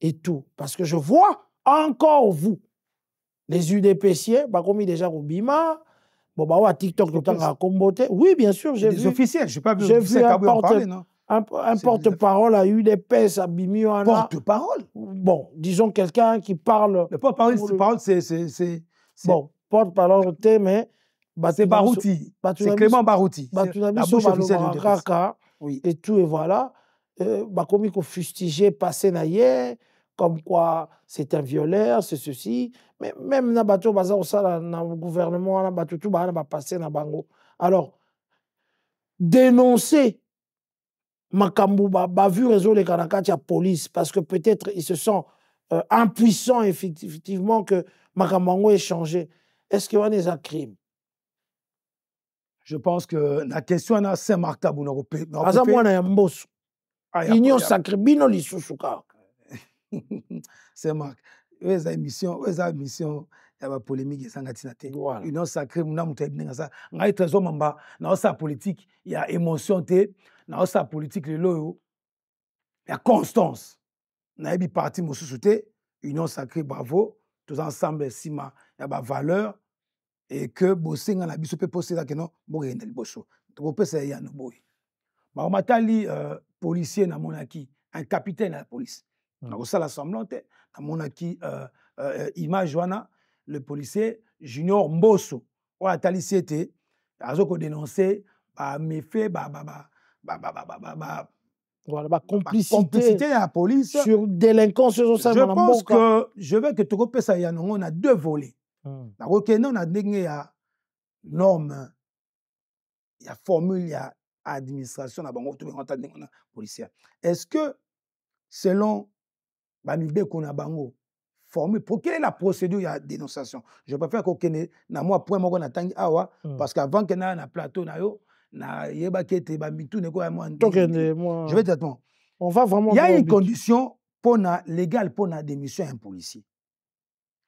et tout? Parce que je vois encore vous, les UDPciens, comme déjà au Bima, à TikTok, le temps à Comboté. Oui, bien sûr, j'ai vu. Des officiels, je n'ai pas vu. J'ai vu un Un porte-parole à UDPS, à Bimio. Porte-parole? Bon, disons quelqu'un qui parle. Le porte-parole, c'est. Bon, porte-parole, mais. C'est Barouti. C'est Clément Barouti. La bouche officielle du DPS. Oui. Et tout, et voilà. Comme il faut fustiger, passer naïe, comme quoi c'est un violeur, c'est ceci. Mais même dans le gouvernement, tout va passer dans bango. Alors, dénoncer Makambu, vu réseau les Kanakati à police, parce que peut-être ils se sentent impuissants, effectivement, que Makambango ait changé. Est-ce qu'il y a des crimes? Je pense que la question est Saint-Marc Tabou. Union sacrée, bino lisusuka. Saint-Marc. Eza émission, il y a polémique et sangatinate. Union sacrée, muna mutabine ça. Ngai trésor mamba, na sa politique, il y a émotion té, na sa politique le loyo. Il y a constance. Na ebi parti mosusute, Union sacrée bravo, tous ensemble sima, il y a ba valeur et que bossenga na biso pe poser que non, bogenda liboso. To pesa ya no boy. Ma matali policier na monaki, un capitaine de la police. Na osala semblant te, na monaki image wana le policier Junior Mbosso o atali siete azoko dénoncer ba méfait voilà, complicité de la police sur délinquance. Je veux que tu repères ça. On a deux volets. On a des normes, il y a formule, il y a administration, il y a policière. Est-ce que selon Bamibé qu'on a bango formule, pour quelle est la procédure de dénonciation? Je préfère qu'on ait moi point moi qu'on attend awa parce qu'avant qu'on ait un plateau na yo na yeba kete bamitu ne ko moi. Je vais dire on va vraiment. Il y a une condition pour légale pour la démission d'un policier.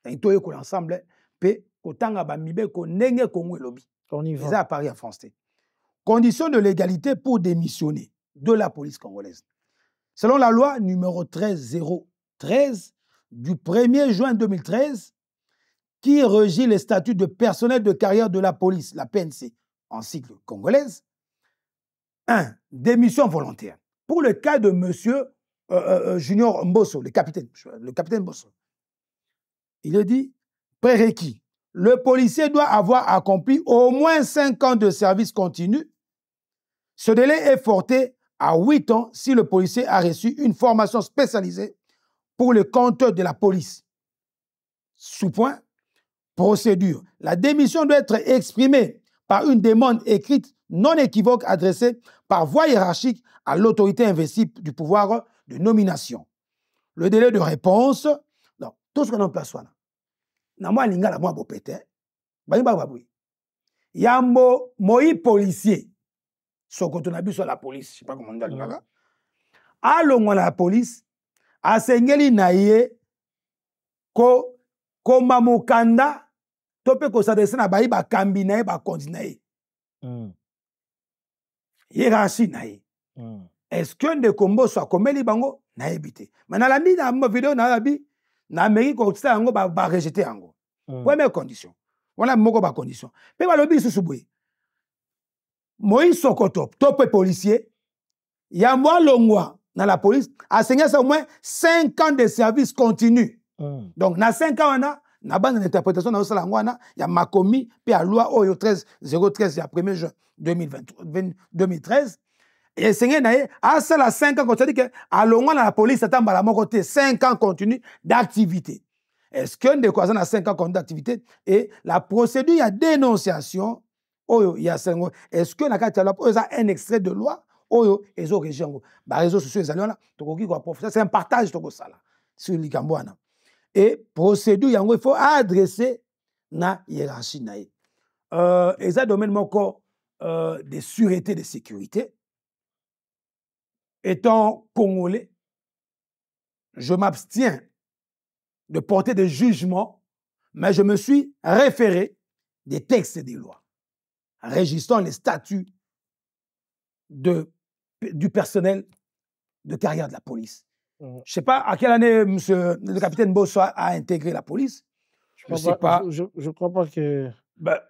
Et tout est ensemble pe kotanga bamibé ko nenge kongo lobby. On y va. Ça à Paris à France. Condition de légalité pour démissionner de la police congolaise. Selon la loi numéro 13013 du 1er juin 2013, qui régit les statuts de personnel de carrière de la police, la PNC, en cycle congolaise. 1. Démission volontaire. Pour le cas de monsieur Junior Mbosso, le capitaine Mbosso, il est dit, prérequis, le policier doit avoir accompli au moins 5 ans de service continu. Ce délai est porté à 8 ans si le policier a reçu une formation spécialisée pour le compte de la police. Sous-point, procédure. La démission doit être exprimée par une demande écrite non équivoque adressée par voie hiérarchique à l'autorité investie du pouvoir de nomination. Le délai de réponse, non, tout ce qu'on en place, moi, linga la moi bopete, yambo moi policier, sokotonabi sur la police, je sais pas comment on dit là. Allons la police, a sengeli naie ko mamukanda tope ko s'adresser na bayi ba kambi nae ba kondi nae. Hiérarchie nae. Est-ce que de combo soit komeli bango na ebité. Mais na la mi na vidéo na labi na Amérique ko tsa yango ba rejeter yango. Première condition. Voilà moko ba condition. Pe ba lobi susu boye. Moïse Sokoto, top policier, ya moi longwa dans la police, a signé au moins 5 ans de service continu. Donc, dans 5 ans, on a bande d'interprétation dans la loi, il y a Makomi, puis à loi OYO 13-013, il y a 1er juin 2013. Et signé à cela 5 ans, c'est-à-dire qu'à longwa dans la police, c'est à mon côté 5 ans continu d'activité. Est-ce qu'un des croisants a 5 ans continu d'activité? Et la procédure, il y a dénonciation. Est-ce que un extrait de loi oyo ezo région ba réseaux sociaux ezali wana tokoki ko professeur c'est un partage toko sala sur likambwana et procédure yango il faut adresser na hiérarchie na eza domaine moko de sûreté de sécurité. Étant congolais, je m'abstiens de porter des jugements, mais je me suis référé des textes et des lois régissant les statuts du personnel de carrière de la police. Je ne sais pas à quelle année le capitaine Bosso a intégré la police. Je ne crois pas que... Ben,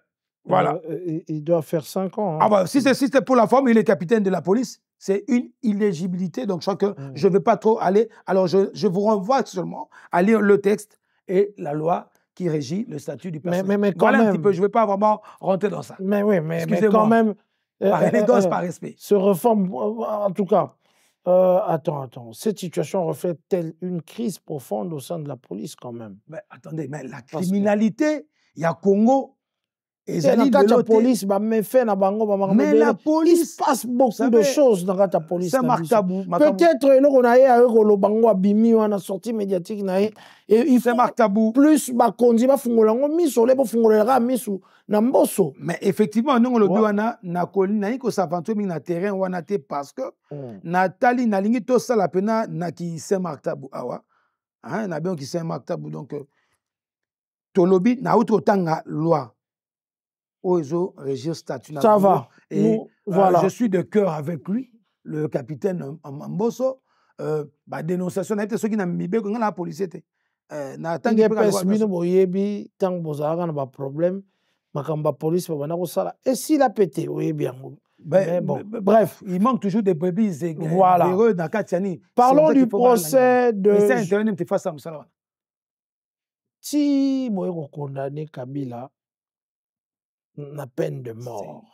voilà. Il doit faire 5 ans. Hein. Ah bah, si c'était pour la forme, il est capitaine de la police. c'est une illégibilité. Donc, je crois que je ne vais pas trop aller. Alors, je vous renvoie seulement à lire le texte et la loi qui régit le statut du personnel. Mais voilà même, un petit peu, je ne vais pas vraiment rentrer dans ça. Mais oui, mais quand même... par élégance, par respect. Ce réforme, en tout cas, attends. Cette situation reflète-t-elle une crise profonde au sein de la police quand même? Mais attendez, mais la criminalité, il y a Congo... Mais la police, il se passe beaucoup de choses dans la police. Peut-être qu'on a eu bango abimi on a sorti médiatique et il faut plus bakondi ba fungolango miso le fungolera miso na mboso. Mais effectivement nous le wana na koli na ko s'aventurer na terrain wana te parce que Nathalie na lingi to sala pena na ki Saint-Marc Tabou awa hein na bien ki Saint-Marc Tabou donc tolobi na outre tanga loi Ozo régir statut. Ça va. Et voilà. Je suis de cœur avec lui, le capitaine Mbosso. Dénonciation, n'a été ce qui n'a mis bien la police. Na problème, ma police et s'il a pété, oui bien. Bon, bref, il manque toujours des brebis. Voilà. Parlons du procès de. Si moi condamné Kabila. La peine de mort.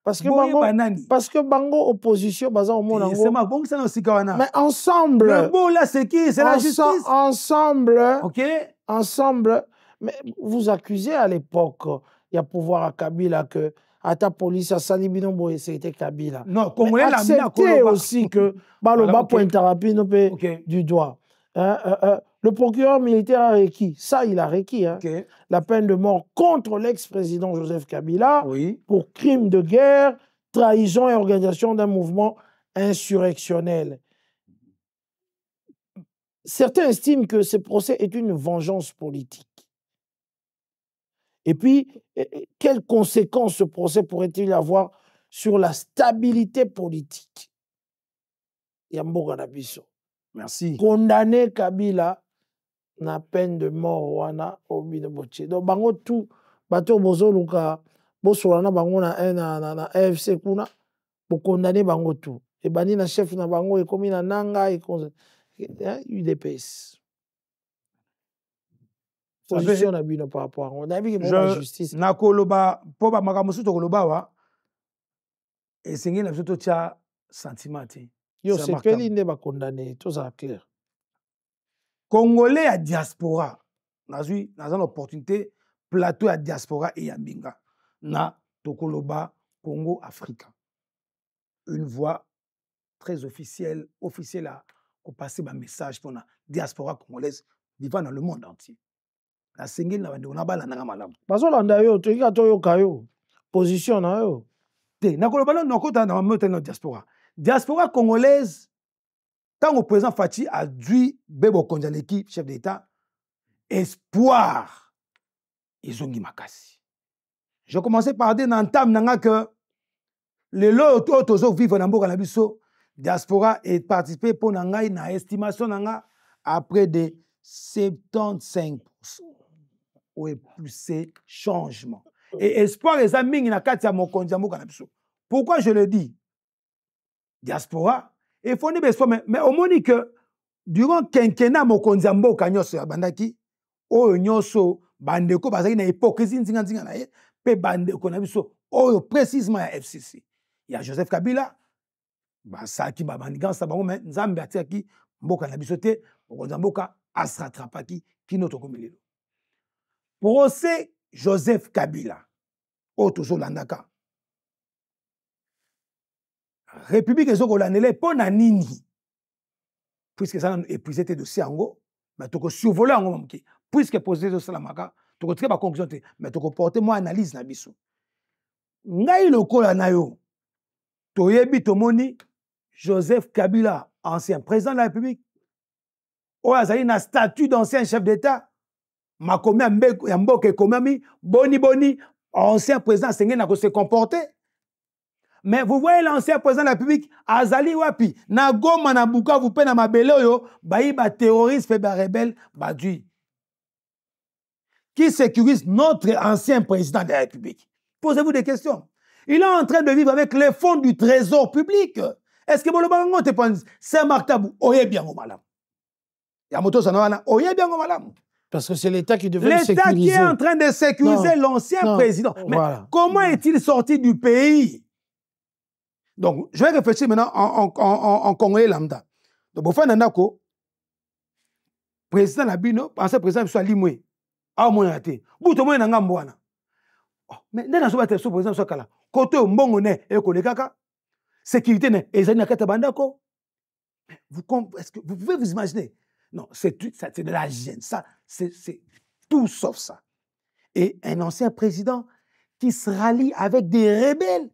Parce que Bango opposition, mais ensemble. Là, c'est qui? C'est la justice. Ensemble. Ok. Ensemble. Mais vous accusez à l'époque, il y a pouvoir à Kabila que à ta police, à Salibino Boye, c'était Kabila. Non, mais acceptez aussi que Baloba pointe rapide du doigt. Le procureur militaire a requis, ça il a requis, la peine de mort contre l'ex-président Joseph Kabila pour crime de guerre, trahison et organisation d'un mouvement insurrectionnel. Certains estiment que ce procès est une vengeance politique. Et puis, quelles conséquences ce procès pourrait-il avoir sur la stabilité politique? Yambo Ganabiso. Merci. Condamner Kabila na peine de mort wana obino boche. Donc bango tout bato bozo luka bosolana bango na AFC kuna bo condamner bango tout. Et bani na chef na bango e komi na nanga e UDPS. Position na bino par rapport on a vu que la justice na koloba po ba makamusu to koloba wa et singi na biso tia sentiment ti. Yo c'est peli ne ba condamner tout ça clair. Congolais à diaspora, n'a eu une opportunité plateau à diaspora et Yambinga na Tokoloba Congo Africa. Une voix très officielle à passer un message pour la diaspora congolaise vivant dans le monde entier. La single na bande na bala na malamu. Bazolanda yo to yo kayo position na yo. Te na koloba no kota na moto na diaspora. Diaspora congolaise. Quand le président Fachi a dû Bebo Konjaleki, chef d'État, espoir, ils ont dit makasi. Je commençais par dire dans le que les lots vivent dans le Biso, diaspora et participer pour na estimation à près de 75%. Oui, plus c'est changement. Et espoir, les amis, il y a 4 mois. Pourquoi je le dis? Diaspora. Et il faut dire, mais au moins que durant quinquennat mokonzi mboka nyoso ya bandaki oyo nyoso bandeko bazaki na hypocrisie nzinga na ye pe bandeko na biso oyo précisément ya FCC ya Joseph Kabila basaki ba bandigansa bango mais nzambe atiaki mboka na biso te mokonzi mboka asrattrapaki kino tokomilelo procès Joseph Kabila oyo tozolandaka République ezokolandela pona nini puisque ça a épuisé tes dossiers en go mais tu as survolé en go puisque posé de salamaka tu as tiré ma conclusion mais tu as porté moi analyse na biso ngai lokola na yo toyebi tomoni Joseph Kabila ancien président de la République o azali na statut d'ancien chef d'État makomi ya mboka ekomami boni ancien président sengé na ko se comporter. Mais vous voyez l'ancien président de la République, Azali Wapi, na Goma na Bukavu pe na mabele oyo, ba terroriste pe ba rebelle badui. Qui sécurise notre ancien président de la République? Posez-vous des questions. Il est en train de vivre avec les fonds du trésor public. Est-ce que Bolobango te pense c'est Martabou? Oye bien au malam. Yamoto Sanoana, oye bien au malam. Parce que c'est l'État qui devait le sécuriser. L'État qui est en train de sécuriser l'ancien président. Mais comment est-il sorti du pays? Donc, je vais réfléchir maintenant en congolais lambda. Donc, Bofa Nanako, président Nabino, ancien président soit Limoué. Ah, mon até. Bouto mo nanga mbwana. Mais ndena so battre so président so kala. Côté mbongo ne e ko lekaka. Sécurité ne ezali na kata bandako. Est-ce que vous pouvez vous imaginer? Non, c'est de la gêne. Ça, c'est tout sauf ça. Et un ancien président qui se rallie avec des rebelles,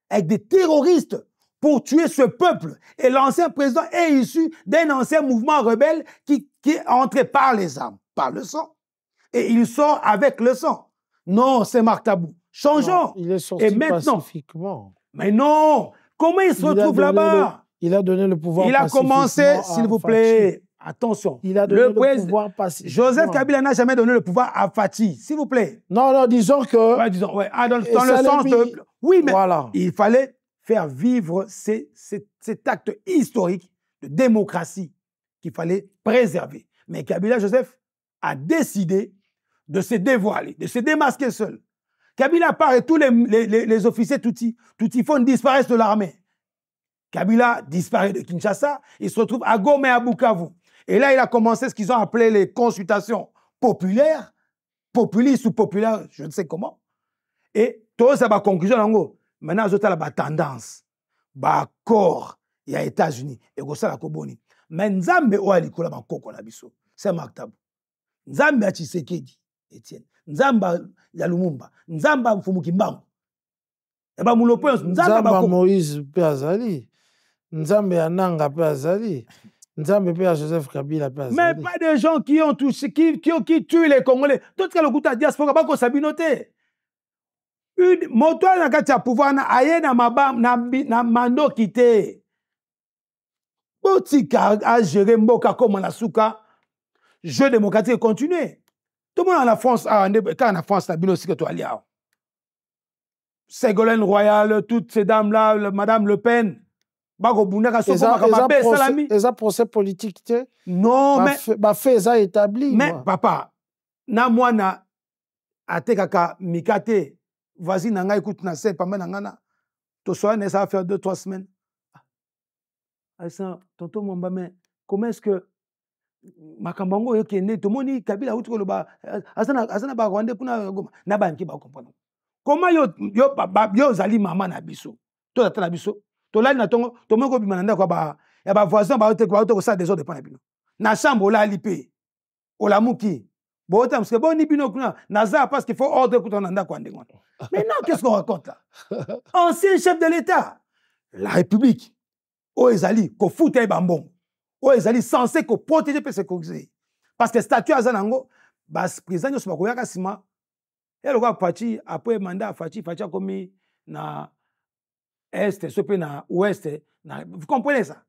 avec des terroristes pour tuer ce peuple. Et l'ancien président est issu d'un ancien mouvement rebelle qui est entré par les armes, par le sang. Et il sort avec le sang. Non, c'est Martabou. Changeons. Non, il est sorti pacifiquement. Mais non. Comment il se retrouve là-bas? Il a donné le pouvoir pacifiquement. Il a commencé, s'il vous plaît. Attention. Il a donné le pouvoir pacifiquement. Joseph Kabila n'a jamais donné le pouvoir à Fati, s'il vous plaît. Non, disons que... Ouais, disons, ouais. Ah, dans le sens de... Oui, mais voilà. Il fallait faire vivre cet acte historique de démocratie qu'il fallait préserver. Mais Kabila Joseph a décidé de se dévoiler, de se démasquer seul. Kabila part et tous les officiers Toutifon disparaissent de l'armée. Kabila disparaît de Kinshasa, il se retrouve à Goma et à Bukavu. Et là, il a commencé ce qu'ils ont appelé les consultations populaires, populistes ou populaires, je ne sais comment. Et tout ça va conclusion. Maintenant, je la tendance, accord, il y a États-Unis, et ça la Koboni. Mais Nzambe o alikula bakoko na biso, c'est Martabou. Nzambe a Tshisekedi, Etienne. Nzamba ya Lumumba, Nzamba Mfumukimbangu. Et ba mulopo Nzamba Moïse pe azali. Nzambe ya Nanga pe azali. Nzambe pe Joseph Kabila pe azali. Mais pas des gens qui ont touché, qui tuent les Congolais. D'autres qui ont goûté à diaspora bako sabinote. Une moto na kati ya pouvoir na aye na mabam na mando kité. Botika a géré mboka comme na suka. Jeu démocratique continue. Tout le monde en France, quand en France, il aussi que tu as Ségolène Royal, toutes ces dames-là, Madame Le Pen, et ça procès politique, non, mais. Fait ça établi. Mais, papa, na moi, na, atekaka, mikate, vas-y, nanga, écoute, na, c'est pas mal, nangana, to soir, ça va faire 2-3 semaines. Ah, ça, tonton Momba, mais comment est-ce que makambango yo kende to moni Kabila uti koloba azana ba Rwanda kuna goma na banki ba comprendre comment yo zali mama na biso to tata na biso to lali na tongo to moko bimana ndako ba ya ba voisin ba te ko ça des autres pas na bino na chambre la lipe ola muki bo tam parce que bon ni bino kuna naza parce qu'il faut ordre ko na ndako ande ngona. Maintenant qu'est-ce qu'on raconte là? Ancien chef de l'État, la République o ezali ko futa bambon. Ils sont censés protéger les Congolais. Parce que le statut Azanango, le président de Somakoyaka Sima, et le roi Fachi, après le mandat Fachi a commis na Est, sopé na Ouest. Vous comprenez ça?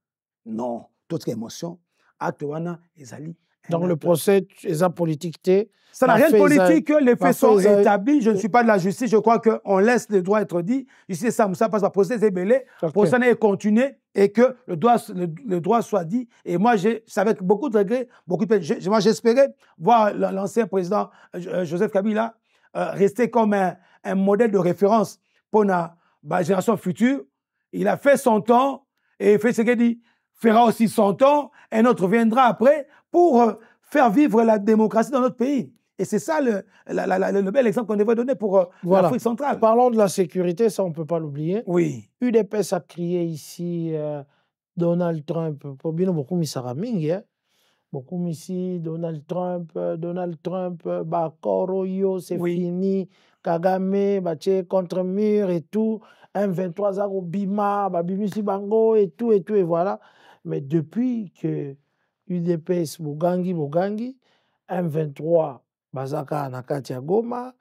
Non, toute émotion, Atoana, Ezali. Donc le procès, les politique, ça n'a rien de politique, les faits sont établis. Je ne suis pas de la justice, je crois qu'on laisse le droit être dit. Ici, ça passe par procès ébellé, le procès est continué et que le droit soit dit. Et moi, c'est avec beaucoup de regrets, moi j'espérais voir l'ancien président Joseph Kabila rester comme un modèle de référence pour la génération future. Il a fait son temps et il fait ce qu'il dit, fera aussi son temps, un autre viendra après pour faire vivre la démocratie dans notre pays. Et c'est ça le bel exemple qu'on devrait donner pour l'Afrique centrale. Parlons de la sécurité, ça on ne peut pas l'oublier. Oui. UDPS a crié ici Donald Trump. Pour bien beaucoup mis beaucoup ici Donald Trump, Bakoroyo, c'est fini. Kagame, contre mur et tout. M23 Zaro Bima, Bimisi Bango et tout, et voilà. Mais depuis que UDPS Bogangi, M23 Bazaka Nakatia Goma,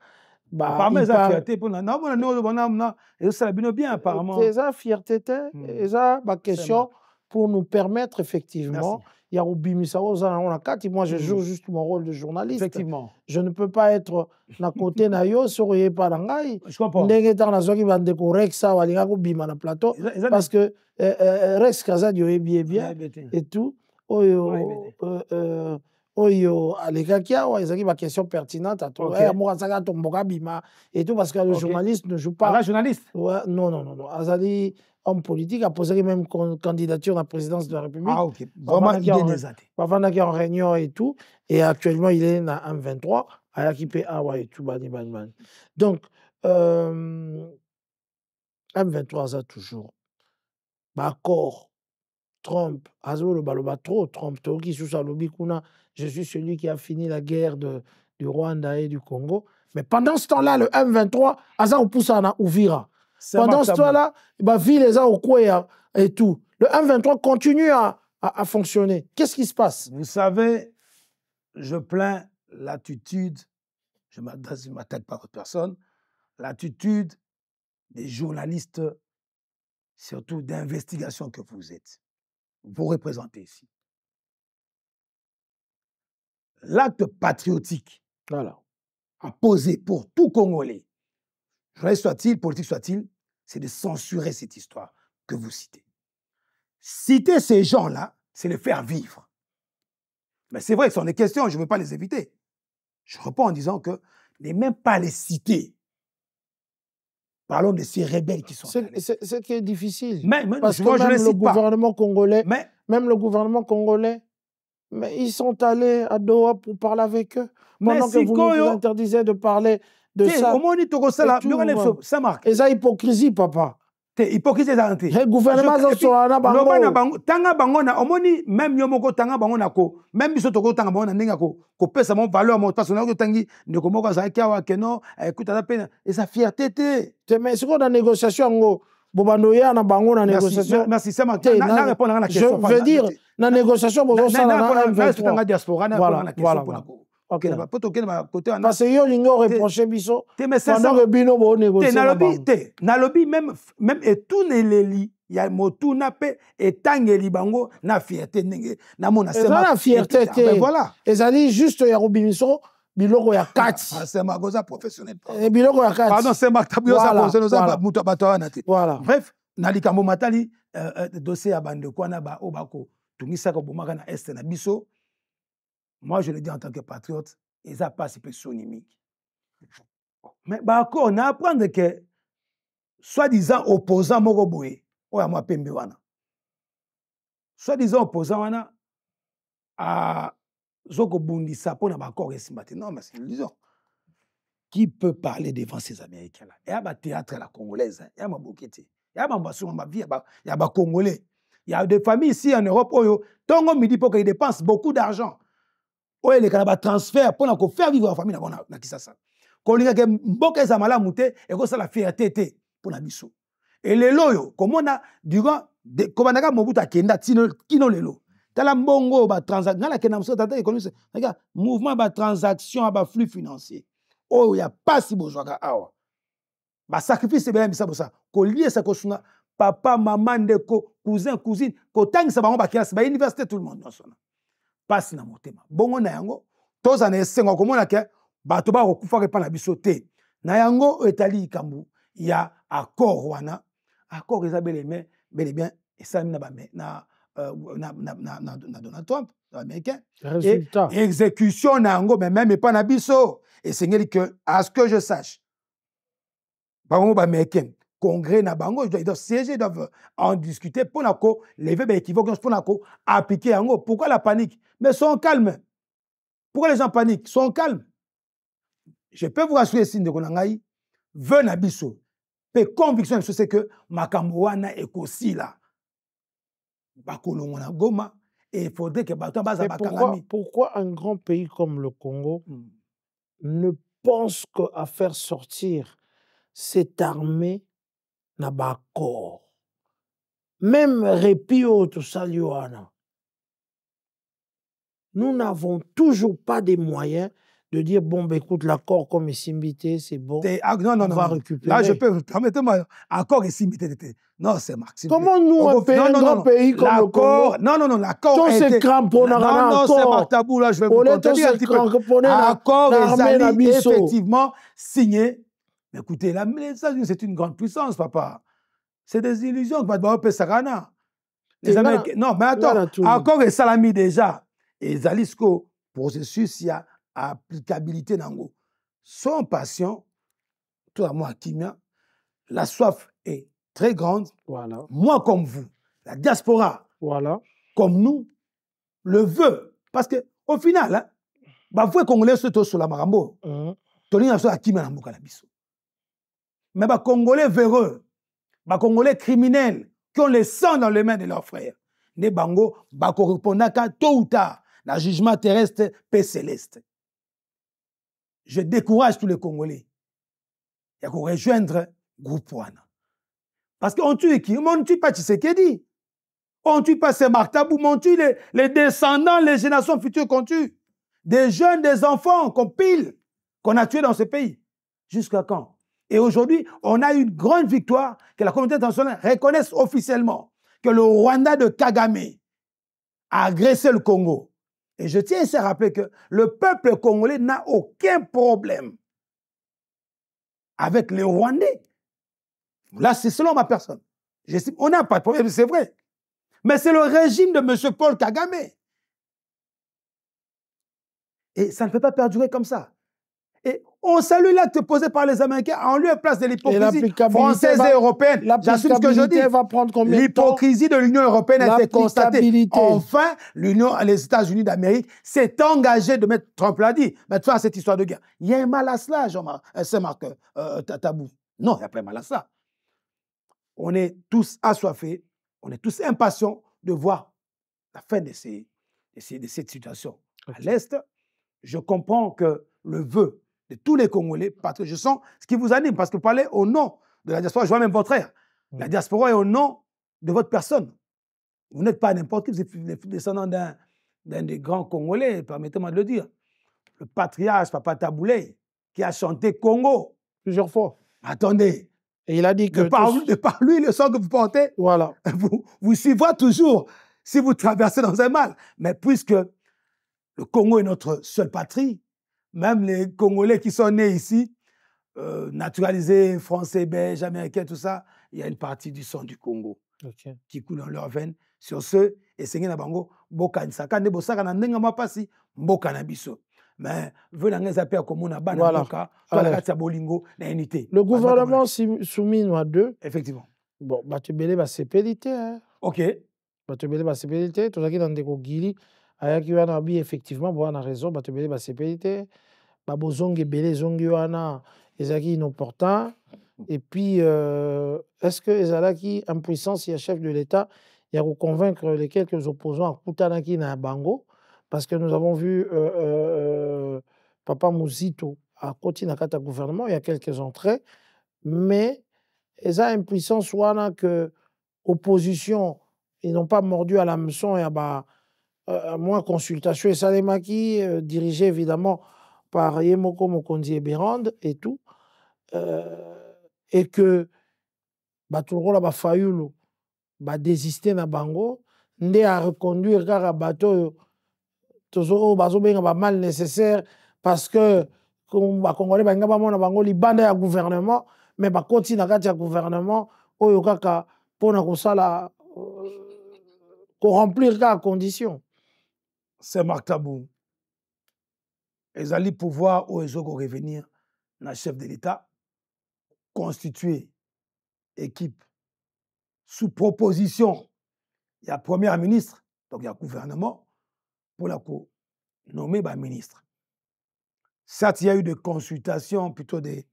apparemment, ça fierté pour ça bien apparemment. C'est ça fierté, c'est ça ma question pour nous permettre effectivement. il y a Obimisa, moi je joue juste mon rôle de journaliste. Effectivement. Je ne peux pas être à côté de yo, sur je comprends. plateau, parce que Rex Kazad bien et tout. Oyo alekaki awa ezaki ba question pertinente à toi et tout parce que le journaliste ne joue pas. La journaliste? Ouais, non. Azali homme politique a posé même candidature à la présidence de la République. Ah ok. Vraiment idée des athées. Avant qu'il en réunion et tout et actuellement il est dans M23 à l'équipe awa et tout Donc M23 ça toujours. Accord Trump, Azo le baloba trop, Trump, Toki sous Salobi Kuna, je suis celui qui a fini la guerre du Rwanda et du Congo. Mais pendant ce temps-là, le M23, Aza Opusana Ouvira. Pendant ce temps-là, ville les a au Kouya et tout. Le M23 continue à fonctionner. Qu'est-ce qui se passe? Vous savez, je plains l'attitude, je ne m'attaque pas à votre personne, l'attitude des journalistes, surtout d'investigation que vous êtes. Vous représentez ici. L'acte patriotique à poser pour tout Congolais, journaliste soit-il, politique soit-il, c'est de censurer cette histoire que vous citez. Citer ces gens-là, c'est les faire vivre. Mais c'est vrai que ce sont des questions, je ne veux pas les éviter. Je réponds en disant que n'est même pas les citer. Parlons de ces rebelles qui sont là. C'est ce qui est difficile. Mais parce que même le gouvernement congolais, même le gouvernement congolais, mais ils sont allés à Doha pour parler avec eux. Pendant que vous nous interdisez de parler de ça. Et ça, hypocrisie, papa. Hypocrisie zanté. Le gouvernement tanga bango na omoni même yomoko tanga bango na ko même biso toko tanga bango na ndinga ko pesa mon valeur mon parce que tangi ne ko moko za kia wa keno écoute à la peine et sa fierté te mais c'est quoi dans négociation ngo bobando ya na bango na négociation merci c'est ma na répondre à la question je veux dire na négociation bozo ça na M23 diaspora na répondre à la question pour la OK. Côté parce que yo lingo reprocher biso pendant que bino bo négocier na lobby même et tout les li ya motuna pe etangeli bango na fierté ndenge na mona sema na fierté te voilà ezali juste ya robinso biloko ya kati c'est ma goza professionnel biloko ya kati pardon c'est ma tabio ça professionnel ça muto bato na te voilà bref na likambo matali dossier ya bande kwa na ba obako tungisaka bomaka na est na biso. Moi, je le dis en tant que patriote, ils n'ont pas si peu sonimique. Mais d'accord, on apprend que, soi-disant opposant Moroboé, ou moi Pembewana, soi-disant opposant à Zoko Bundisa, pour n'avoir non, mais c'est disons. Qui peut parler devant ces Américains là? Il y a un théâtre à la congolaise, il y a un bouquet, il y a un vie, il y a un Congolais. Il y a des familles ici en Europe, Tongo me dit pour qu'ils dépensent beaucoup d'argent. Oye les canaba transfert pour na faire vivre la famille na Kisasa. Ko linga ke mboka za malamu te et ko ça la fierté te pour na biso. Et les loyo comme on a durant comme on a mobuta kenda kino lelo. Tala mbongo ba transaction la kena mso tata économique. Regarde, mouvement ba transaction ba flux financier. Oh ya pas si besoin ka awa. Ba sacrifice bien bisa bosa. Ko lié ça ko suna papa maman ndeko cousin cousine ko tangisa bango ba classe ba université tout le monde non sona. Passe na motema bongo na yango toza na esengo komona ke bato ba kokufa ke na biso te na yango etali kambu ya accord wana accord ezabele bien esami na ba na Donald Trump américain résultat exécution na yango mais même pas na biso esengeli que à ce que je sache bango ba américain congrès na bango ils doivent siéger, ils doivent en discuter pour nako lever des équivoques pour nako appliquer yango. Pourquoi la panique? Mais sont calmes. Pourquoi les gens paniquent? Sont calmes. Je peux vous rassurer signe de konangai veut na biso. Pe conviction c'est que makambo wana ekosi là. Bakolongo na Goma et il faudrait que bato baza bakalami. Pourquoi un grand pays comme le Congo ne pense qu'à faire sortir cette armée na bakor même Repio tout ça nous n'avons toujours pas des moyens de dire, bon, ben, écoute, l'accord comme est simbité, c'est bon, non, on va récupérer. Là, je peux, permettez-moi, accord est simbité. Non, c'est Marx. Comment nous, un grand pays comme le Congo, l'accord a été... Non, c'est Marc Tabou, là, je vais vous contredire un petit peu. L'accord est effectivement signé. Mais écoutez, les États-Unis, c'est une grande puissance, papa. C'est des illusions que Badbao Sarana. Les Américains. Non, mais attends, accord est salami déjà. Et Zalisco, processus, il y a applicabilité nango. Son patient, tout à moi, Kimia, la soif est très grande. Voilà. Moi comme vous, la diaspora, voilà, comme nous, le veut. Parce qu'au final, hein, bah, vous Congolais sont sur la Marambo. Tony a sur Kimia Nambo Kalabiso. Mais les Congolais véreux, les Congolais criminels, qui ont le sang dans les mains de leurs frères, ne bango, bah, correspondant tôt ou tard, le jugement terrestre paix céleste. Je décourage tous les Congolais. Il y a qu'on rejoindre groupe Wana. Parce qu'on tue qui? On ne tue pas Tshisekedi. On ne tue pas ces Martabou, on tue les descendants, les générations futures qu'on tue. Des jeunes, des enfants qu'on pile, qu'on a tués dans ce pays. Jusqu'à quand? Et aujourd'hui, on a une grande victoire que la communauté internationale reconnaisse officiellement que le Rwanda de Kagame a agressé le Congo. Et je tiens ici à rappeler que le peuple congolais n'a aucun problème avec les Rwandais. Là, c'est selon ma personne. On n'a pas de problème, c'est vrai. Mais c'est le régime de M. Paul Kagame. Et ça ne peut pas perdurer comme ça. Et on salue l'acte posé par les Américains en lieu et place de l'hypocrisie française et européenne. J'assume ce que je dis. L'hypocrisie de l'Union européenne a été constatée. Enfin, les États-Unis d'Amérique s'est engagé de mettre, Trump l'a dit, mettre fin à cette histoire de guerre. Il y a un mal à cela, Jean-Marc, Saint-Marc Tabou. Non, il n'y a pas un mal à ça. On est tous assoiffés, on est tous impatients de voir la fin de cette situation. À l'Est, je comprends que le vœu de tous les Congolais, parce que je sens ce qui vous anime, parce que vous parlez au nom de la diaspora, je vois même votre frère. La diaspora est au nom de votre personne. Vous n'êtes pas n'importe qui, vous êtes descendant d'un des grands Congolais, permettez-moi de le dire. Le patriarche Papa Taboulé, qui a chanté Congo. Plusieurs fois. Attendez. Et il a dit que... De par lui, le sang que vous portez, voilà. vous suivra toujours si vous traversez dans un mal. Mais puisque le Congo est notre seule patrie, même les Congolais qui sont nés ici, naturalisés, français, belges, américains, tout ça, il y a une partie du sang du Congo qui coule dans leurs veines. Sur ce, et c'est na bango, boka nsaka, ne bosaka na ndenga mapasi, mboka na biso. Mais venez à faire comme on a ban boka, la bolingo, na unité. Le gouvernement soumis à deux. Effectivement. Bon, Batubele va s'épéliter. Hein. Ok. Batubele va s'épéliter. Tout ça qui est dans des Gili. Ayaki wana bi effectivement bon on a raison Batubele va s'épéliter. Babozongi belé zongi wana ezaki inopportun. Et puis est-ce que ezalaki impuissance il y a chef de l'État il y a convaincre les quelques opposants à Kutanaki na Bango parce que nous avons vu Papa Mouzito à côté na kata gouvernement il y a quelques entrées mais eza impuissance wana que opposition ils n'ont pas mordu à l'hameçon et à moins consultation et Salemaki dirigé évidemment par Yemoko Mokonzi et Bérande et tout et que tout le monde a failli désister na bango ndé à reconduire kaka bateau toujours mal nécessaire parce que Congolais banga ba mona bango libanda ya gouvernement mais continue na kati ya gouvernement oyo kaka pona kosala remplir kaka condition. C'est Marc Tabou. Ils allaient pouvoir ou ils ont revenir dans chef de l'État constituer équipe sous proposition. Il y a premier ministre, donc il y a gouvernement pour la nommer ministre. Certes, il y a eu des consultations, plutôt des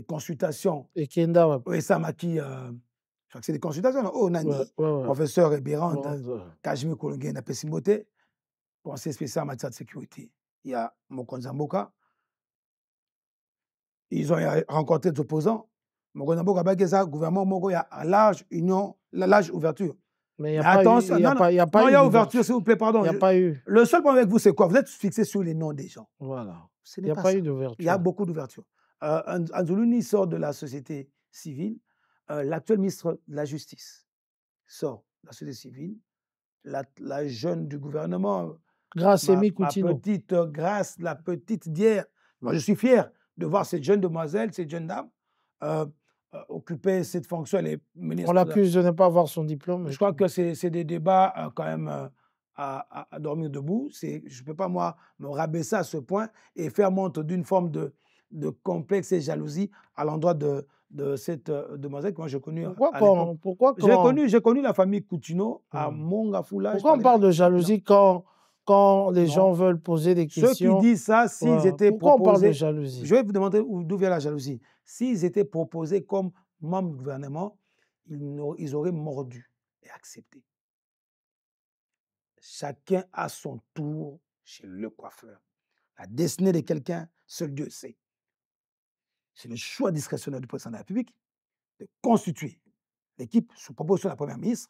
consultations. Et Kenda, oui, ça m'a qui. Je crois que c'est des consultations. Oh, Nani, professeur Ebérande, Kajimi Kolongue, na Pesimote, conseil spécial en matière de sécurité. Il y a Mokonzamboka. Ils ont rencontré des opposants. Mokonzamboka, le gouvernement, il y a large union, large ouverture. Mais il n'y a pas eu. Il y a ouverture, s'il vous plaît, pardon. Il n'y a pas eu. Le seul problème avec vous, c'est quoi? Vous êtes fixé sur les noms des gens. Voilà. Il n'y a pas eu d'ouverture. Il y a beaucoup d'ouverture. Anzuluni sort de la société civile. L'actuel ministre de la Justice sort de la société civile. La jeune du gouvernement, Grâce Emi Coutinho. Ma petite Grâce, la petite d'hier. Moi, je suis fier de voir cette jeune demoiselle, cette jeune dame occuper cette fonction. Elle est ministre. On l'accuse de ne pas avoir son diplôme. Je crois que c'est des débats quand même à dormir debout. Je ne peux pas, moi, me rabaisser à ce point et faire montre d'une forme de complexe et jalousie à l'endroit de cette demoiselle que moi j'ai connue. Pourquoi j'ai connu la famille Coutinho à Mongafula. Pourquoi on parle de jalousie quand les gens veulent poser des questions? Ceux qui disent ça, s'ils étaient Pourquoi proposés... on parle de jalousie? Je vais vous demander d'où vient la jalousie. S'ils étaient proposés comme membres du gouvernement, ils auraient mordu et accepté. Chacun a son tour chez le coiffeur. La destinée de quelqu'un, seul Dieu sait. C'est le choix discrétionnaire du président de la République de constituer l'équipe sous proposition de la Première ministre.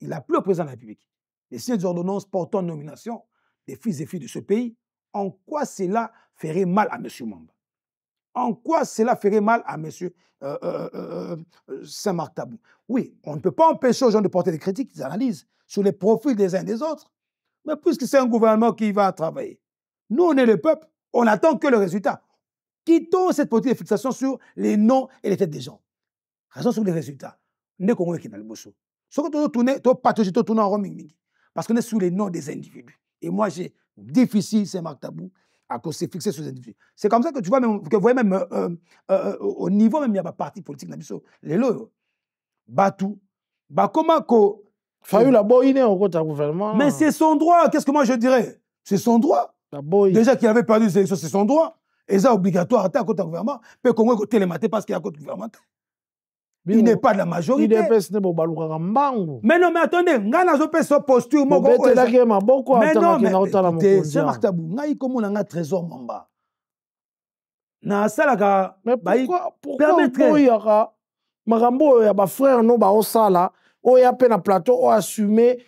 Il a plu au président de la République de signer des ordonnances portant nomination des fils et filles de ce pays. En quoi cela ferait mal à M. Mamba? En quoi cela ferait mal à M. Saint-Marc Tabou? Oui, on ne peut pas empêcher aux gens de porter des critiques, des analyses sur les profils des uns et des autres. Mais puisque c'est un gouvernement qui va travailler, nous, on est le peuple, on n'attend que le résultat. Quittons cette politique de fixation sur les noms et les têtes des gens. Raison sur les résultats. Nous sommes qui dans le bosso. Ce que tu tournes, tu partages, tu tournes en roaming. Parce qu'on est sous les noms des individus. Et moi, j'ai difficile, c'est Marc Tabou, à cause c'est fixé sur les individus. C'est comme ça que tu vois même, que vous voyez même au niveau même, il y a pas parti politique dans le bosso. Les lots, Batou, comment que. Fayu la boïne au côté du gouvernement. Mais c'est son droit. Qu'est-ce que moi je dirais? C'est son droit. Déjà qu'il avait perdu les élections, c'est son droit. Et ça, obligatoire à côté du gouvernement. Peut qu'on va télémater parce qu'il y a côté du gouvernement. Il n'est pas de la majorité. Mais non, mais attendez, ngana zo pe so posture moko. Mais non, mais c'est Marc Tabou. Ngai comme on a un trésor Mamba. Na salaka. Mais pourquoi yaka marambo ya ba frère no ba osala o ya pe na plateau o assumer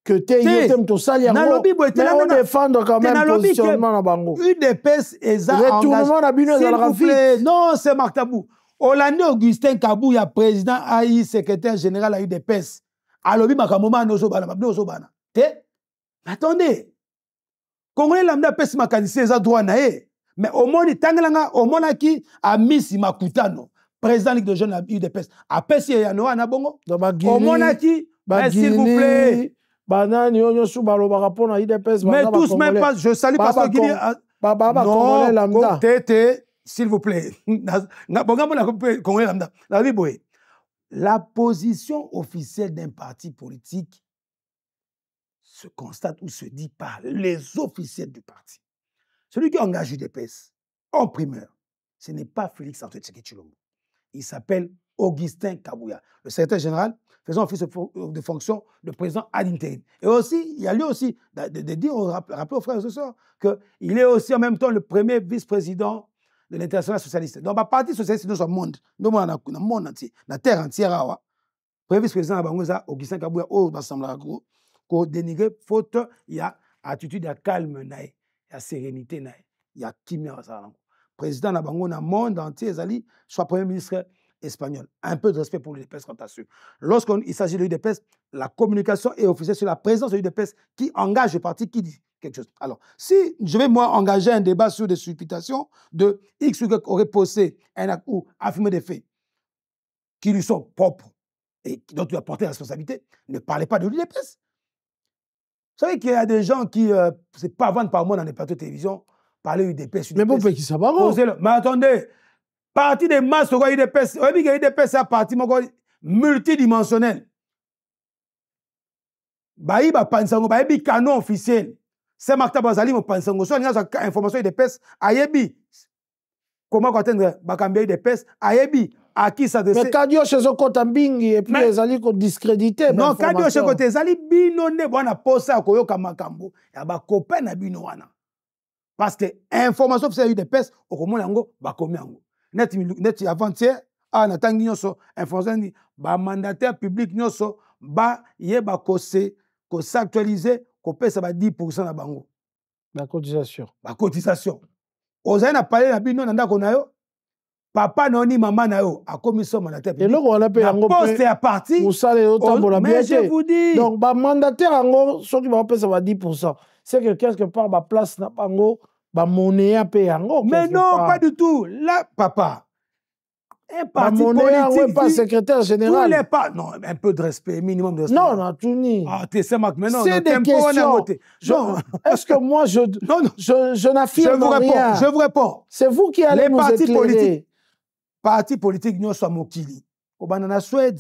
que t'es yotem to sali yango. Mais on défendre quand même positionnement na bango. UDPS eza retournement na bino za la vite. Non, c'est Marc Tabou. Hollande Augustin Kabou, il y a président AI, secrétaire général à UDPS. Alobi makamoma nozobana, mabnozobana. Attendez. Congolais lambda pesi makanisi eza droit na ye. Mais au monde tangelanga, au monde qui a mis Makutano, président Ligue de jeunes à UDPS. A pesi ya noa na bongo. Au monde qui, s'il vous plaît. Banani onyo sou balo barapona UDPS. Mais tous même pas, je salue parce que Congolais lambda. S'il vous plaît, la position officielle d'un parti politique se constate ou se dit par les officiels du parti. Celui qui engage UDPS en primeur, ce n'est pas Félix Antoine Tshisekedi Tshilombo. Il s'appelle Augustin Kabouya, le secrétaire général faisant office de fonction de président à l'intérim. Et aussi, il y a lieu aussi de dire, rappeler aux frères et aux sœurs, qu'il est aussi en même temps le premier vice-président de l'International socialiste. Donc, le parti socialiste dans le monde, dans le monde entier, dans la terre entière, le premier vice-président de Augustin Kabouya, au Bassamblagro, qui dénigre faute, il y a attitude, il y a calme, il y a sérénité, il y a kimia. Le président de le monde entier, soit premier ministre espagnol. Un peu de respect pour l'UDPS quant à ça. Lorsqu'il s'agit de l'UDPS, la communication est officielle sur la présence de l'UDPS qui engage le parti, qui dit quelque chose. Alors, si je vais moi engager un débat sur des supputations de X ou Y aurait posé un acte ou affirmé des faits qui lui sont propres et dont tu as porté la responsabilité, ne parlez pas de l'UDPS. Vous savez qu'il y a des gens qui, c'est pas vendre par mois dans les plateaux de télévision, parler UDPS. Mais bon, qui ça va? Mais attendez, parti des masses, UDPS, c'est un parti multidimensionnel. Baï ba pansango, baï canon officiel. C'est Marc Tabazali mo pansango. So nga information UDPS, ayebi. Comment atteindre bakambia UDPS, ayebi. À qui s'adresser? Mais Kadio chez Okota Mbingi et puis les alliés qu'on discrédité. Non, Kadio chez Okota, les alliés binone, bon, posa à Koyoka Makambo, et à ba copain na binoana. Parce que information officielle UDPS, au comment yango, ba komiango. Net avant-hier, à Natangi Nyoso, information, ba mandataire public Nyoso, ba yeba kose ko s'actualiser ko pesa ba 10% na bango la cotisation. La cotisation. Ozali na palais na bino na ndako na yo. Papa na ni maman na yo a commis somme na tête. Et donc on a payé un poste à parti. Mais je vous dis. Donc ba mandataire ango ceux qui vont payer ça va 10%. C'est que quelque part ba place na bango ba monnaie à payer ango. Mais non, pas du tout. Là papa. Un parti politique, pas secrétaire général. Non, un peu de respect, minimum de respect. Non, non, tout ni. Ah, t'es ça, mais non, c'est des questions. Est-ce que moi, je n'affirme rien? Je vous réponds. C'est vous qui allez nous éclairer. Parti politique, nous sommes Mokili. Au banana Suède,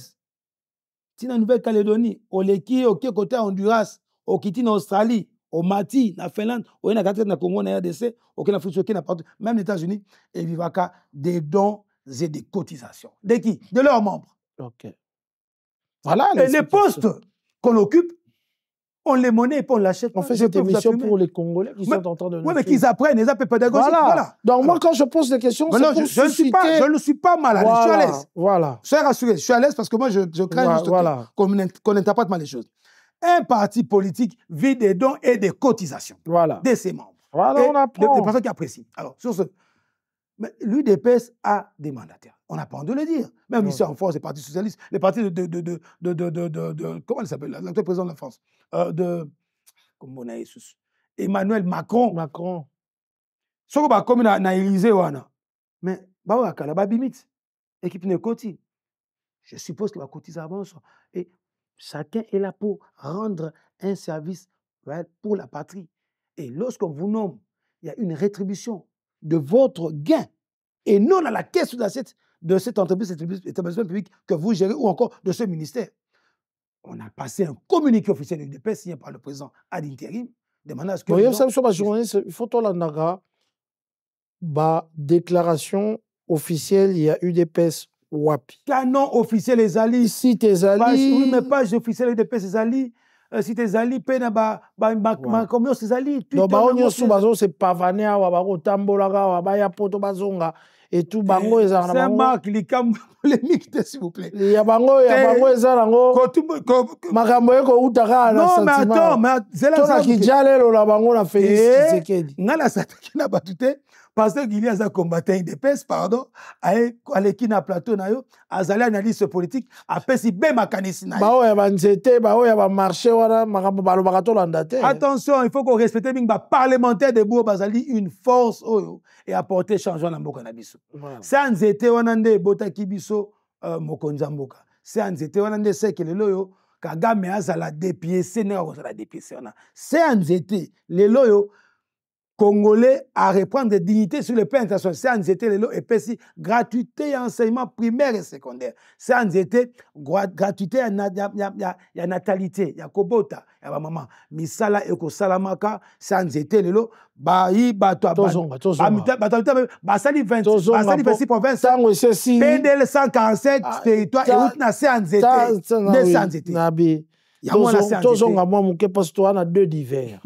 Tina Nouvelle-Calédonie, au Leki, au côté Honduras, au Kiti, en Australie, au Mati, en Finlande, au Congo, en RDC, au Kenya, partout, même les États-Unis, et Vivaka, des dons et des cotisations. De qui? De leurs membres. Ok. Voilà. Et les postes qu'on occupe, on les monnaie et on l'achète. On fait cette émission pour les Congolais qui sont en train de nous. Oui, mais qu'ils apprennent, ils apprennent pédagogique. Voilà. Donc moi, quand je pose des questions, c'est pour susciter... Je ne suis pas malade, je suis à l'aise. Voilà. Soyez rassurés, je suis à l'aise parce que moi, je crains juste qu'on n'interprète mal les choses. Un parti politique vit des dons et des cotisations de ses membres. Voilà, on apprend. Des personnes qui apprécient. Alors, sur ce... Mais l'UDPS a des mandataires. On n'a pas envie de le dire. Même ici en France, les partis socialistes, les partis comment il s'appelle, l'actuel président de la France, comment on a Emmanuel Macron. Macron. Ce qu'on va comme na Élysée, mais bah ouais, la bimite, équipe ne cotise. Je suppose qu'il va cotiser avant ça. Et chacun est là pour rendre un service pour la patrie. Et lorsqu'on vous nomme, il y a une rétribution de votre gain et non à la caisse de cette entreprise, cet établissement public que vous gérez ou encore de ce ministère. On a passé un communiqué officiel de l'UDPS signé par le président ad intérim demandant à ce que... Il faut que la déclaration officielle, il y a UDPS WAPI. Canon officiel les alliés. Si tes alliés... Oui, mais page officielle UDPS les alliés. Si tes alliés peinent combien ces alliés donc c'est pavané wa tambolaka wa baya poto bazonga et tout bango ezana c'est marque likam polémique s'il vous plaît ya bango ezana ngo makambo eko utaka na sentiment non mais attends mais c'est là qui jalelo la bango na Félix Tshisekedi ngala sataki na batute parce que il y a un combattant UDPS pardon aleki na plateau na yo azali analyste politique apesi be makanisi na ba oya ba nzete ba oya ba marché wana makambo balobaka to landa te. Attention, il faut qu'on respecte les parlementaires de Bourg Bazali une force et apporter changement dans Mboka na biso. C'est un nzete wana nde botaki biso mokonzi mboka. C'est un nzete wana nde c'est que le loyo Kagame azala dépiécé ne azala dépiécé wana. C'est un nzete le loyo Congolais à reprendre des dignités sur le plan international. C'est un été et puis gratuité enseignement primaire et secondaire. C'est un été gratuité il y a natalité, il y a kobota, il y a maman. Misala et kosalamaka, c'est un été lelo bayi bato basali 26 provinces. PDL 147 territoires et où na c'est un été. De sans été. Nabi. Tozonga moi muke parce que on a deux divers.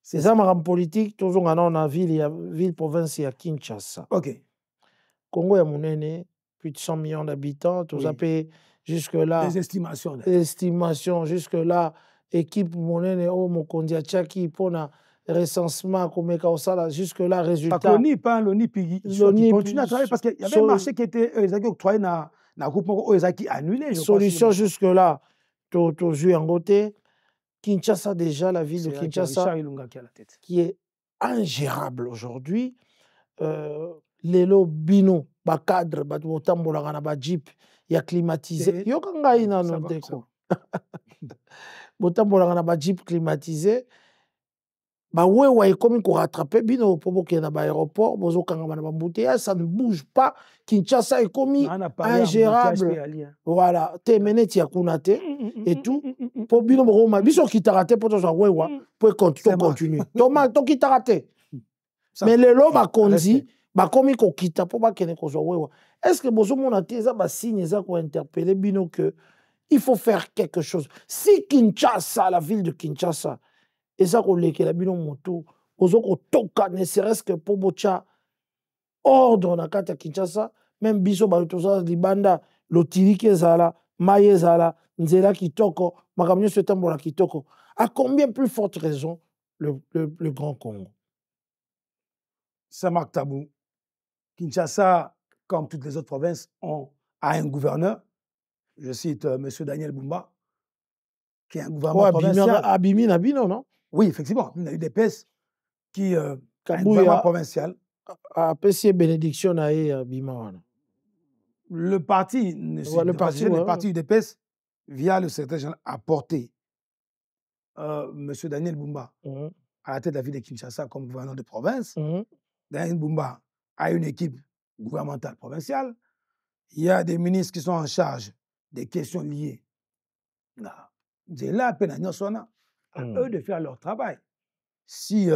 C'est ça, ma politique, toujours on a ville province à Kinshasa. Ok. Congo est monnaie, plus de 100 millions d'habitants, tout ça paye jusque-là. Les estimations. Les estimations, jusque-là, équipe monnaie, Mokondia Tchaki, pour un recensement, comme ça, jusque-là, résultat. Pas l'ONI, l'ONI continue à travailler parce qu'il y avait un marché qui était octroyé dans le groupe qui annulé. Solution jusque-là, tout joué en côté. Kinshasa, déjà, la ville de Kinshasa, qui est ingérable aujourd'hui. Lelo Bino, cadre, jeep, il y a climatisé. Yokanga ina no teko. Botambolanga na jeep climatisé. Ouais, comme il rattraper Bino pour qu'il y ait un aéroport, ça ne bouge pas. Kinshasa est commis ingérable. Voilà, t'es kunate et tout. Pour Bino Roma, Biso qui t'a raté pour toi, pour continuer. Thomas, toi qui t'a raté. Mais le lot va conduire, comme il quitte pour pas qu'il ne soit. Est-ce que Bozo mon ateza ba signe ça pour interpeller Bino que il faut faire quelque chose. Si Kinshasa, la ville de Kinshasa, et ça qu'on l'a la bino moto ozoko toka ne serait-ce que pour bocha ordre na kata Kinshasa même biso ba toza libanda lotiri kezala Mayezala, Nzela Kitoko, Makamyo Sotambola Kitoko. À combien plus forte raison le Grand Congo? Saint-Marc Tabou, Kinshasa, comme toutes les autres provinces, a un gouverneur. Je cite M. Daniel Bumba, qui est un gouvernement provincial. Abimi Nabino, non? Oui, effectivement. Il y a eu des PES qui a un gouvernement provincial. A PC bénédiction à Abima. Le parti, le parti UDPS, via le secrétaire général, a porté M. Daniel Bumba à la tête de la ville de Kinshasa comme gouverneur de province. Daniel Bumba a une équipe gouvernementale provinciale. Il y a des ministres qui sont en charge des questions liées. C'est là à eux de faire leur travail. Si,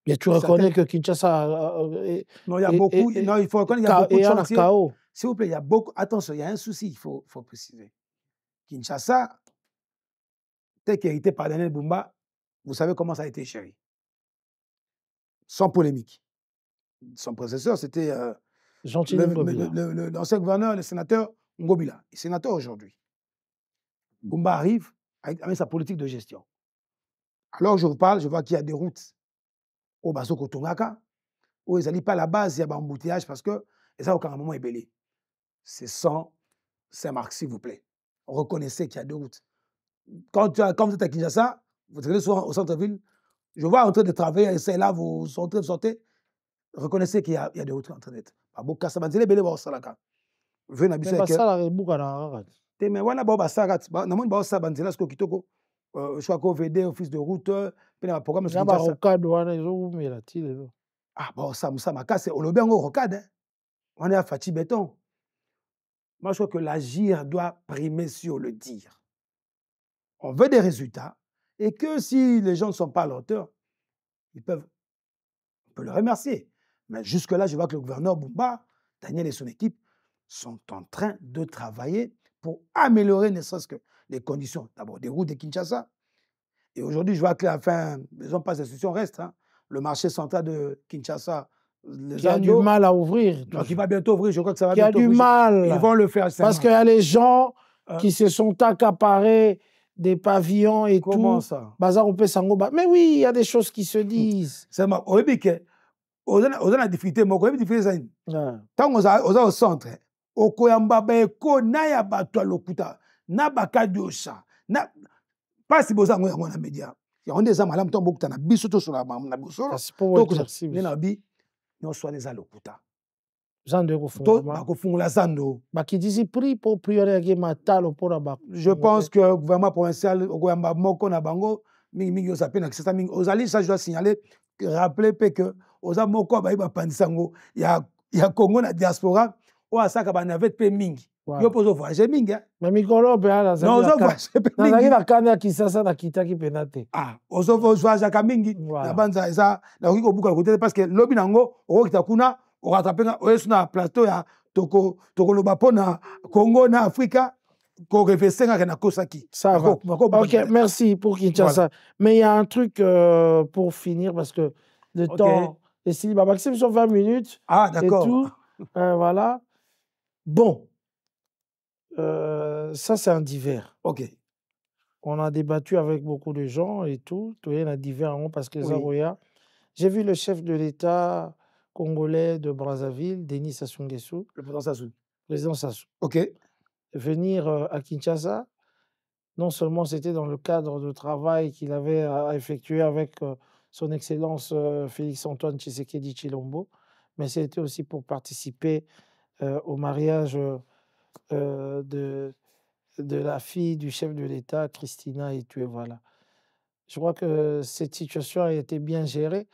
mais tu reconnais que Kinshasa... non, il y a beaucoup, non, il faut reconnaître qu'il y a beaucoup de chantiers. S'il vous plaît, il y a beaucoup... Attention, il y a un souci, il faut préciser. Kinshasa, tel qu'hérité par Daniel Bumba, vous savez comment ça a été géré. Sans polémique. Son prédécesseur, c'était l'ancien gouverneur, le sénateur Ngobila, sénateur aujourd'hui. Bumba arrive avec sa politique de gestion. Alors je vous parle, je vois qu'il y a des routes au Basoko Tongaka, où ils n'allaient pas à la base, il y a un embouteillage parce que, et ça, aucun moment est belé. C'est sans Saint-Marc, s'il vous plaît. Reconnaissez qu'il y a deux routes. Quand vous êtes à Kinshasa, vous allez souvent au centre-ville, je vois en train de travailler, et là, vous sortez, reconnaissez qu'il y a des routes en train d'être. Mais wana ba basara na moni ba sa banzela sko kitoko je crois qu'on VD office de route puis na programme sur ba rocade wana izo mela ti lelo ah ba ça makase olobi ngo rocade on est à Fati béton. Moi je crois que l'agir doit primer sur le dire. On veut des résultats et que si les gens ne sont pas à la hauteur, on peut le remercier. Mais jusque là je vois que le gouverneur Bumba, Daniel et son équipe sont en train de travailler pour améliorer ne serait-ce que les conditions, d'abord des routes de Kinshasa. Et aujourd'hui, je vois que la fin, les hommes passent l'institution reste. Hein. Le marché central de Kinshasa, qui a du mal à ouvrir. Donc, il va bientôt ouvrir, je crois que ça va bientôt ouvrir. Qui a du mal. Ils vont le faire. Parce qu'il y a les gens qui se sont accaparés des pavillons et tout. Comment ça? Bazar mais oui, il y a des choses qui se disent. C'est ma... On a la difficulté, mais on a la difficulté. Tant qu'on est au centre, okoyamba beko na ya bato lokuta na bakadi osha na pasi bozango yango na media ya onde za malamu to bokuta na biso to sola na biso to na bi no so les lokuta zando ko fungula zando bakidisi prix pour prier ke matalo pour ba. Je pense que le gouvernement provincial okoyamba moko na bango mingi osape na kisasa mingi ozali ça je dois signaler rappeler que oza moko ba iba pandisango ya Congo na diaspora o asaka ba navette pe mingi yo pozo voyager mingi mais mikolo pe ala non ozo voyager pe mingi na kanda kisasa na kitaki penate ozo voyager ka mingi na banza eza na ko buka côté parce que lobi nango o kita kuna o rattraper o yesu na plateau ya toko loba pona Congo na Afrika ko refesenga na kosaki ça va. OK, merci pour Kinshasa. Voilà. Mais il y a un truc pour finir parce que le temps et si Maxime sur 20 minutes. Ah d'accord. Et tout. Voilà. Bon. Ça, c'est un divers. OK. On a débattu avec beaucoup de gens et tout. Tout est un divers parce que Zaroya. J'ai vu le chef de l'État congolais de Brazzaville, Denis Sassou Nguesso. Le président Sassou. Président Sassou. OK. Venir à Kinshasa. Non seulement c'était dans le cadre de travail qu'il avait à effectuer avec son Excellence Félix-Antoine Tshisekedi Tshilombo, mais c'était aussi pour participer au mariage de la fille du chef de l'État, Christina Ituevala. Je crois que cette situation a été bien gérée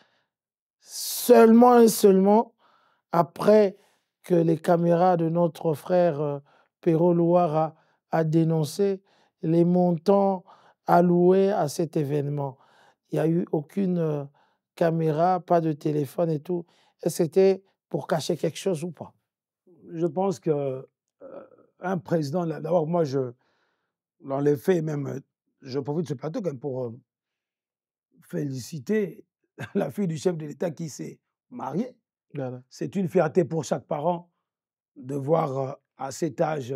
seulement et seulement après que les caméras de notre frère Perrault Louara a dénoncé les montants alloués à cet événement. Il n'y a eu aucune caméra, pas de téléphone et tout. Est-ce que c'était pour cacher quelque chose ou pas? Je pense que un président, d'abord moi, dans les faits même, je profite de ce plateau comme pour féliciter la fille du chef de l'État qui s'est mariée. Voilà. C'est une fierté pour chaque parent de voir à cet âge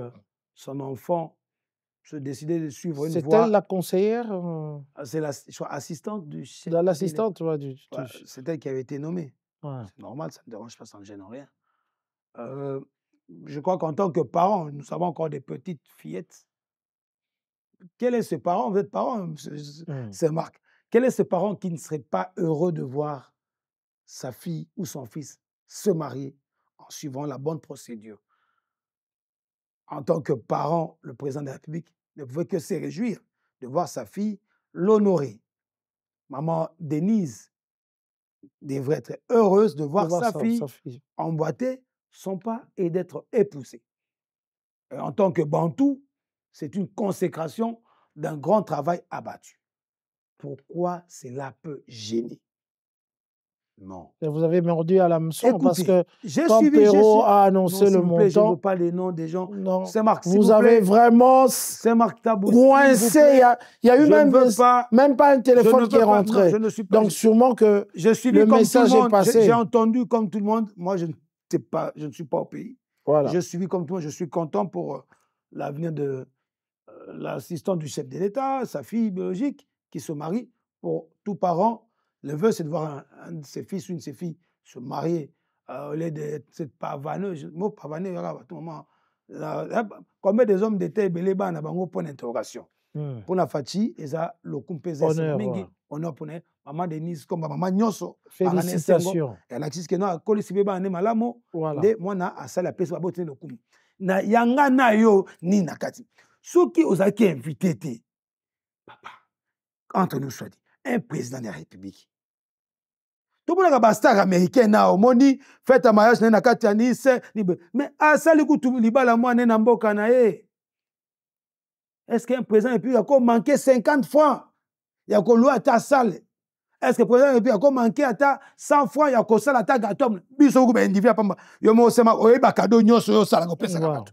son enfant se décider de suivre une voie. C'est elle la conseillère C'est l'assistante du chef. L'assistante, tu vois, c'est elle qui avait été nommée. Ouais. C'est normal, ça ne me dérange pas, ça ne gêne en rien. Je crois qu'en tant que parents, nous avons encore des petites fillettes. Quel est ce parent? Vous êtes parent, c'est Marc. Quel est ce parent qui ne serait pas heureux de voir sa fille ou son fils se marier en suivant la bonne procédure? En tant que parent, le président de la République ne pouvait que se réjouir de voir sa fille l'honorer. Maman Denise devrait être heureuse de voir sa fille emboîter son pas et d'être épousée. Et en tant que Bantou, c'est une consécration d'un grand travail abattu. Pourquoi cela peut gêner? Non. Et vous avez mordu à l'hameçon. Écoutez, parce que quand Perrault a annoncé le montant... Je ne veux pas les noms des gens. Non. C'est Marc, vous avez vraiment coincé. Il y a eu même pas un téléphone qui est rentré. Non, donc sûrement que le message est passé. J'ai entendu comme tout le monde. Moi, je ne suis pas au pays. Voilà. Je suis comme tout le monde. Je suis content pour l'avenir de l'assistant du chef de l'État, sa fille biologique, qui se marie. Pour tout parent, le vœu, c'est de voir un de ses fils ou une de ses filles se marier au lieu de cette pavaneuse. Le mot pavaneuse, à tout moment. Combien des hommes d'étaient belés dans un point d'interrogation? Pour la Fachi, et ça, le kumpé, honneur pour maman Denise, comme maman Nyoso. Félicitations. Et la Xis, que nous, à Colis, Bébé, en Malamo, de moi, à ça, la paix, va botter le kum. Na yanga na yo, ni nakati. Ceux qui ont été invités, papa, entre nous soit dit, un président de la République. Tout le monde a star américain na omoni fait un mariage na nakatiani c'est mais à ça le coup tout libala moi na mboka na e. Est-ce qu'un président et puis a manqué 50 fois il y a ko loi ta salle. Est-ce que président et puis a manqué ata 100 fois il y a ko sala ta gatom biso ko ba individu pamba yo mo sema o e ba cadeau nyoso yo sala ko pesa ka bato.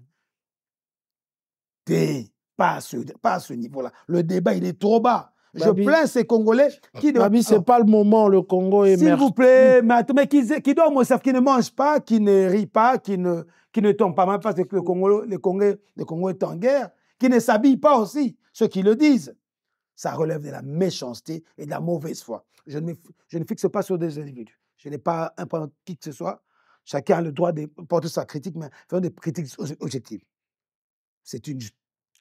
Pas à ce niveau-là. Le débat il est trop bas. Je plains ces Congolais qui... Babi, ce n'est pas le moment, le Congo est... S'il vous plaît, mais qui dorment, qui ne mangent pas, qui ne rient pas, qui ne tombent pas mal parce que le Congo est en guerre, qui ne s'habillent pas aussi, ceux qui le disent. Ça relève de la méchanceté et de la mauvaise foi. Je ne fixe pas sur des individus. Je n'ai pas un point qui que ce soit. Chacun a le droit de porter sa critique, mais faire des critiques objectives. C'est une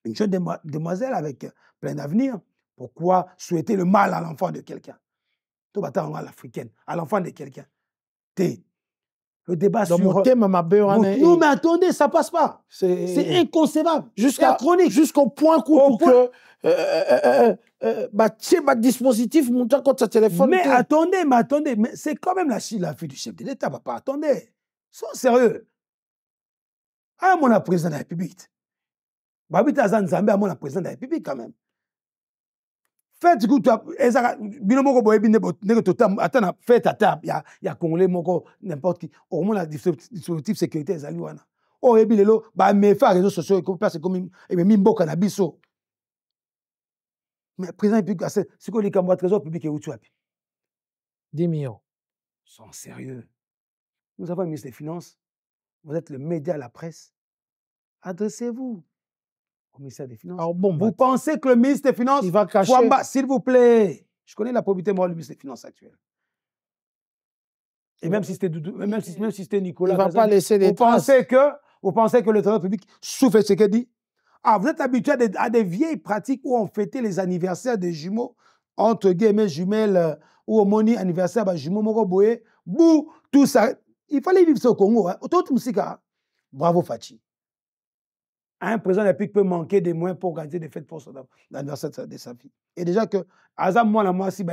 jeune demoiselle avec plein d'avenir. Pourquoi souhaiter le mal à l'enfant de quelqu'un? Tout bâtard à l'africaine, à l'enfant de quelqu'un. Le débat dans sur... mon thème, ma non, mais attendez, ça passe pas. C'est inconcevable. Jusqu'au point pour que... dispositif montant contre sa téléphone. Mais attendez, mais c'est quand même la fille du chef de l'État, papa. Attendez. Sois sérieux. Ah, mon président de la République. Babi Tazan Zambé, à mon président de la République, quand même. Faites que il y a Congolais, n'importe qui. Au moins, la dispositif sécurité, les alouana. Oh, et bien, mais faire réseaux sociaux, c'est comme Mimbo Canabiso. Mais président public, c'est quoi les camarades trésor public et où tu as 10 millions. Sont sérieux. Nous avons un ministre des Finances. Vous êtes le média, la presse. Adressez-vous au ministère des Finances. Alors, bon, vous pensez que le ministre des Finances... Il va cacher... S'il vous plaît. Je connais la probité morale du ministre des Finances actuel. Et même si c'était Nicolas... Il ne va pas laisser des traces. Vous pensez que le trésor public souffre ce qu'il dit? Ah, vous êtes habitué à des vieilles pratiques où on fêtait les anniversaires des jumeaux, entre guillemets jumelles, ou au moni anniversaire, jumeaux, moko boye, bou, tout ça. Il fallait vivre ça au Congo. Hein. Bravo Fachi. Un président de la République peut manquer des moyens pour organiser des fêtes pour l'anniversaire de sa fille. Et déjà que, Azam, moi, si,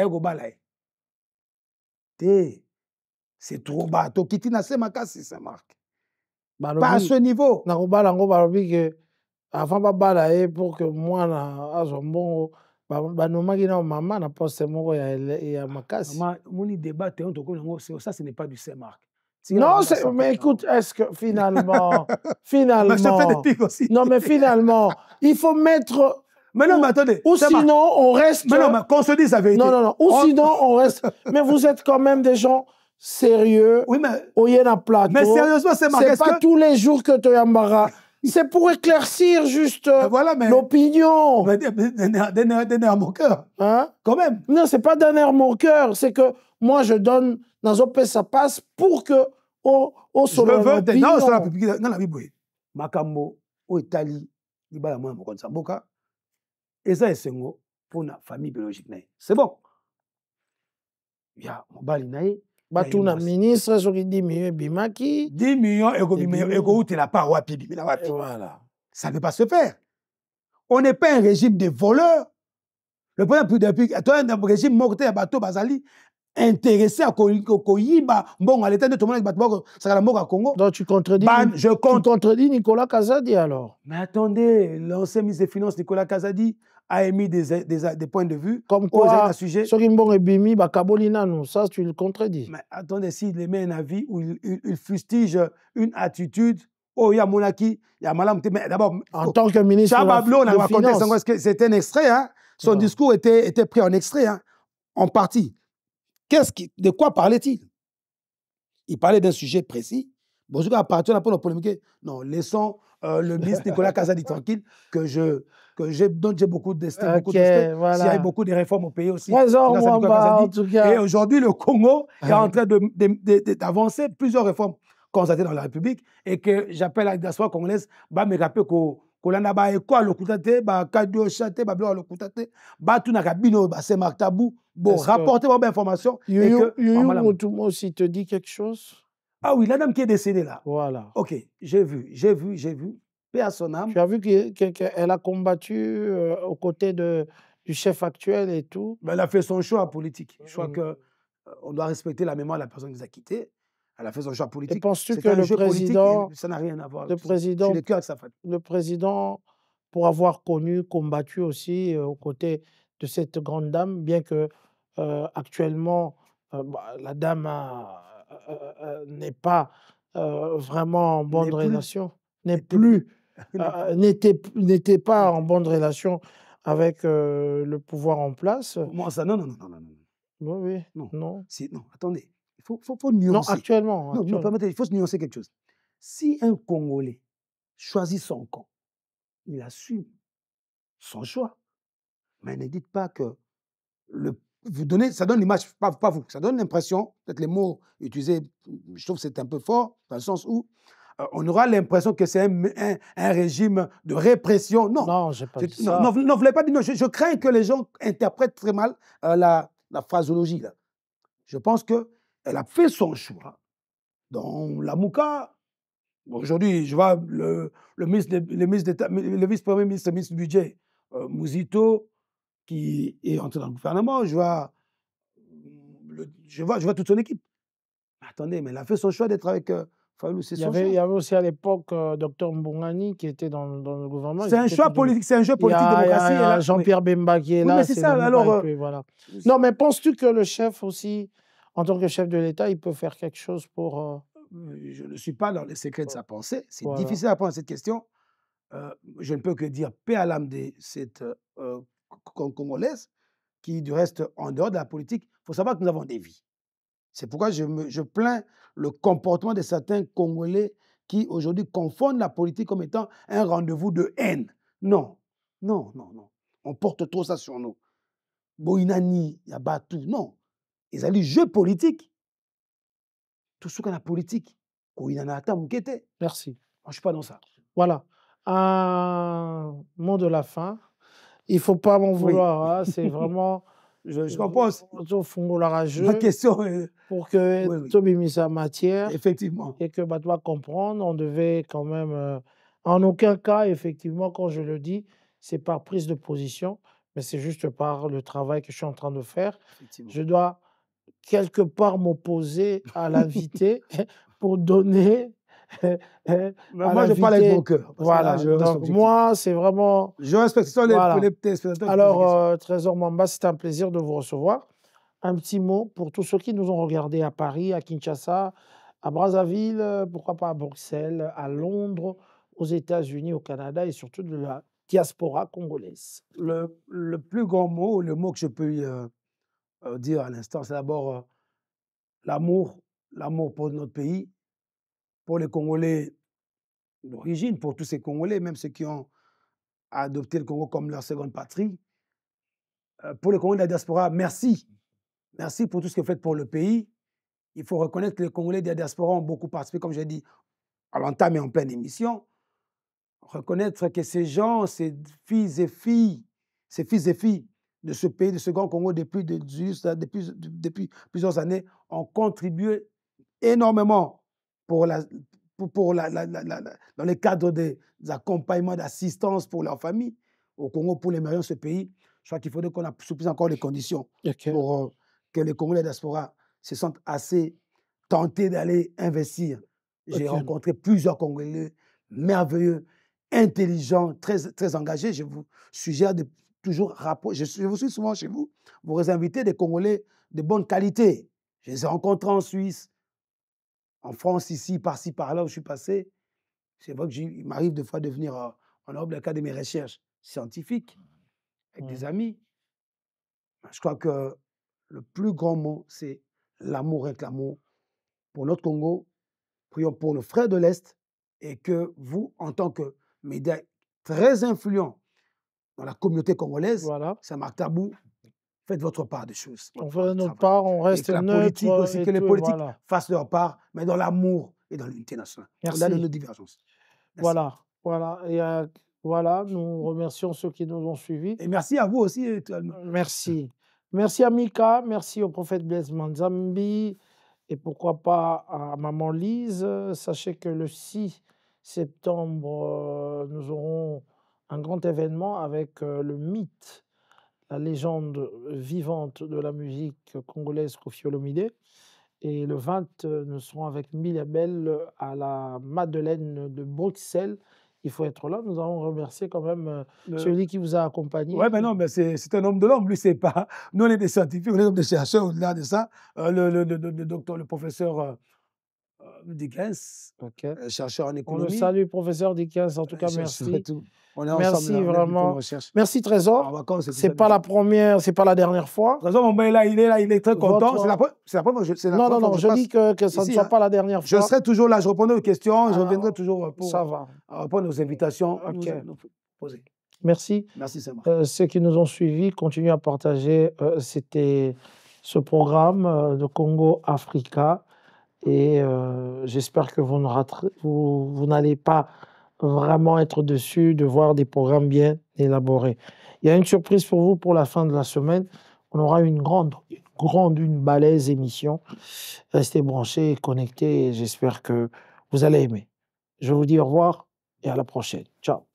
c'est trop bas. Tokiti n'a pas cassé, ça marque. Pas à ce niveau. Avant pour que moi, Azombo, maman n'a pas ce mot et à ma casse. Mon débat, ça, ce n'est pas du Saint-Marc. Non, mais écoute, est-ce que finalement, non, mais finalement, il faut mettre. Mais non, mais attendez. Ou sinon, on reste. Mais non, mais qu'on se dise la vérité. Non. Ou sinon, on reste. Mais vous êtes quand même des gens sérieux. Oui, mais. Au Yéna Plateau. Mais sérieusement, c'est pas tous les jours que tu Yambara C'est pour éclaircir juste voilà, mais l'opinion. Donner à mon cœur. Hein? Quand même. Non, c'est pas donner à mon cœur. C'est que moi, je donne dans un ça passe pour que on je veux non, c'est la public dans la Bible. Makambo au Italie, libala moi mon konsa mboka. Et ça c'est pour la famille biologique. C'est bon. Il y a mobali naï. Batuna ministre, ce qui dit mieux bimaki. 10 millions et tu la part wapi bimila wapi. Voilà. Ça ne peut pas se faire. On n'est pas un régime de voleurs. Le problème depuis un régime mokte ya bateau bazali intéressé à koyiba mbongo à l'état de tout le monde ça la mboka Congo. Donc tu contredis tu contredis Nicolas Kazadi alors. Mais attendez, l'ancien ministre des Finances Nicolas Kazadi a émis des points de vue comme quoi sujet. Ça tu le contredis. Mais attendez, s'il émet un avis où il fustige une attitude, oh, il y a Monaki, il y a Malam. Mais d'abord, en tant que ministre de Finances, c'était un extrait, hein? Son discours était pris en extrait, hein? En partie. De quoi parlait-il? Il parlait d'un sujet précis. Bon, je vais partir pour la polémique. Non, laissons le ministre Nicolas Kazadi tranquille, dont j'ai beaucoup d'estime, beaucoup de respect. Voilà. S'il y a beaucoup de réformes au pays aussi. En tout cas. Et aujourd'hui, le Congo est en train d'avancer plusieurs réformes constatées dans la République et que j'appelle la diaspora congolaise, me rappeler kolanda ba ekwa lokutate ba kadio chate ba blo lokutate ba tuna kabino ba c'est martabou bon rapportez vos informations et que Motumo aussi te dit quelque chose. Ah oui, la dame qui est décédée là. Voilà. OK, j'ai vu paix à son âme. Tu as vu qu'elle a combattu aux côtés du chef actuel et tout. Ben, elle a fait son choix politique. Je crois que on doit respecter la mémoire de la personne qui nous a quittés. Elle a fait son choix politique. Et penses-tu que le président... Ça n'a rien à voir. Le président, pour avoir combattu aussi aux côtés de cette grande dame, bien que actuellement, la dame n'est pas vraiment en bonne relation, n'était pas en bonne relation avec le pouvoir en place. Moi, ça, non. Oui, non. Non, attendez. Il faut nuancer. Non, actuellement. Non, permettez, il faut se nuancer quelque chose. Si un Congolais choisit son camp, il assume son choix. Mais ne dites pas que ça donne l'image, pas vous, ça donne l'impression, peut-être les mots utilisés, je trouve que c'est un peu fort, dans le sens où on aura l'impression que c'est un régime de répression. Non, je n'ai pas dit ça. Non, vous ne pas dit non. Je crains que les gens interprètent très mal la phraseologie. Là. Je pense qu'elle a fait son choix. Dans la Mouka, aujourd'hui, je vois le vice-premier ministre, le ministre du budget, Mouzito, qui est entré dans le gouvernement. Je vois toute son équipe. Attendez, mais elle a fait son choix d'être avec Fayulu. Il y avait aussi à l'époque Dr Mbongani qui était dans le gouvernement. C'est un choix politique, c'est un jeu politique démocratie. Il y a Jean-Pierre Bemba qui est là. Mais c'est ça, alors... voilà. Non, mais penses-tu que le chef aussi, en tant que chef de l'État, il peut faire quelque chose pour... Je ne suis pas dans les secrets de sa pensée. C'est difficile à prendre cette question. Je ne peux que dire paix à l'âme de cette Congolaise qui, du reste, en dehors de la politique, il faut savoir que nous avons des vies. C'est pourquoi je plains le comportement de certains Congolais qui, aujourd'hui, confondent la politique comme étant un rendez-vous de haine. Non. On porte trop ça sur nous. Boinani, Yabatou, non. Ils allaient jeu politique. Tout ce qu'on a politique. Merci. Moi, je ne suis pas dans ça. Voilà. Un mot de la fin. Il ne faut pas m'en vouloir. Hein, c'est vraiment... Je compose. Ma question pour que Tobi mise sa matière. Effectivement. Et que Batwa comprendre, on devait quand même, en aucun cas, effectivement, quand je le dis, c'est par prise de position, mais c'est juste par le travail que je suis en train de faire. Je dois quelque part m'opposer à l'invité pour donner. Moi, je parle avec mon cœur. Voilà. Donc, moi, c'est vraiment. Je respecte ça, les téléspectateurs. Alors, Trésor Mamba, c'est un plaisir de vous recevoir. Un petit mot pour tous ceux qui nous ont regardés à Paris, à Kinshasa, à Brazzaville, pourquoi pas à Bruxelles, à Londres, aux États-Unis, au Canada et surtout de la diaspora congolaise. Le plus grand mot, le mot que je peux dire à l'instant, c'est d'abord l'amour pour notre pays. Pour les Congolais, d'origine pour tous ces Congolais, même ceux qui ont adopté le Congo comme leur seconde patrie. Pour les Congolais de la diaspora, merci. Merci pour tout ce que vous faites pour le pays. Il faut reconnaître que les Congolais de la diaspora ont beaucoup participé, comme j'ai dit, à l'entame et en pleine émission. Reconnaître que ces gens, ces fils et filles de ce pays, de ce grand Congo depuis plusieurs années, ont contribué énormément dans le cadre des accompagnements, d'assistance pour leurs familles au Congo, pour l'émergence de ce pays. Je crois qu'il faudrait qu'on assouplisse encore les conditions pour que les Congolais de la diaspora se sentent assez tentés d'aller investir. J'ai rencontré plusieurs Congolais merveilleux, intelligents, très engagés. Je vous suggère de toujours rapprocher. Je vous suis souvent chez vous. Vous invitez des Congolais de bonne qualité. Je les ai rencontrés en Suisse, en France, ici, par-ci, par-là où je suis passé. C'est vrai qu'il m'arrive des fois de venir en Europe dans le cadre de mes recherches scientifiques avec des amis. Je crois que le plus grand mot, c'est l'amour et l'amour pour notre Congo. Prions pour nos frères de l'Est et que vous, en tant que médias très influents dans la communauté congolaise, Saint-Marc Tabou, faites votre part des choses. On fait notre part, on reste neutre. La politique aussi, que les politiques fassent leur part, mais dans l'amour et dans l'unité nationale. Au-delà de nos divergences. Merci. Voilà, nous remercions ceux qui nous ont suivis. Et merci à vous aussi. Merci. Merci à Mika, merci au prophète Blaise Manzambi, et pourquoi pas à Maman Lise. Sachez que le 6 septembre, nous aurons un grand événement avec le mythe, la légende vivante de la musique congolaise Koffi Olomide. Et le 20, nous serons avec Milabel à la Madeleine de Bruxelles. Il faut être là. Nous allons remercier quand même celui qui vous a accompagné. Oui, mais non, mais c'est un homme de l'homme. Lui, c'est pas. Nous, on est des scientifiques, on est des chercheurs au-delà de ça. Le professeur Dickens, chercheur en économie. On le salue, professeur Dickens. En tout cas, merci. On est merci ensemble, vraiment. Merci Trésor. C'est pas la première, c'est pas la dernière fois. Trésor, mon là, il est très content. C'est la première fois. Non, je dis que ça ne soit pas la dernière fois. Je serai toujours là, je répondrai aux questions, je reviendrai toujours pour ça va. répondre aux invitations. Posées. Merci. Merci, c'est moi. Ceux qui nous ont suivis, continuez à partager. C'était ce programme de Congo Africa. Et j'espère que vous n'allez pas vraiment être déçus de voir des programmes bien élaborés. Il y a une surprise pour vous pour la fin de la semaine. On aura une balèze émission. Restez branchés, connectés, et j'espère que vous allez aimer. Je vous dis au revoir et à la prochaine. Ciao.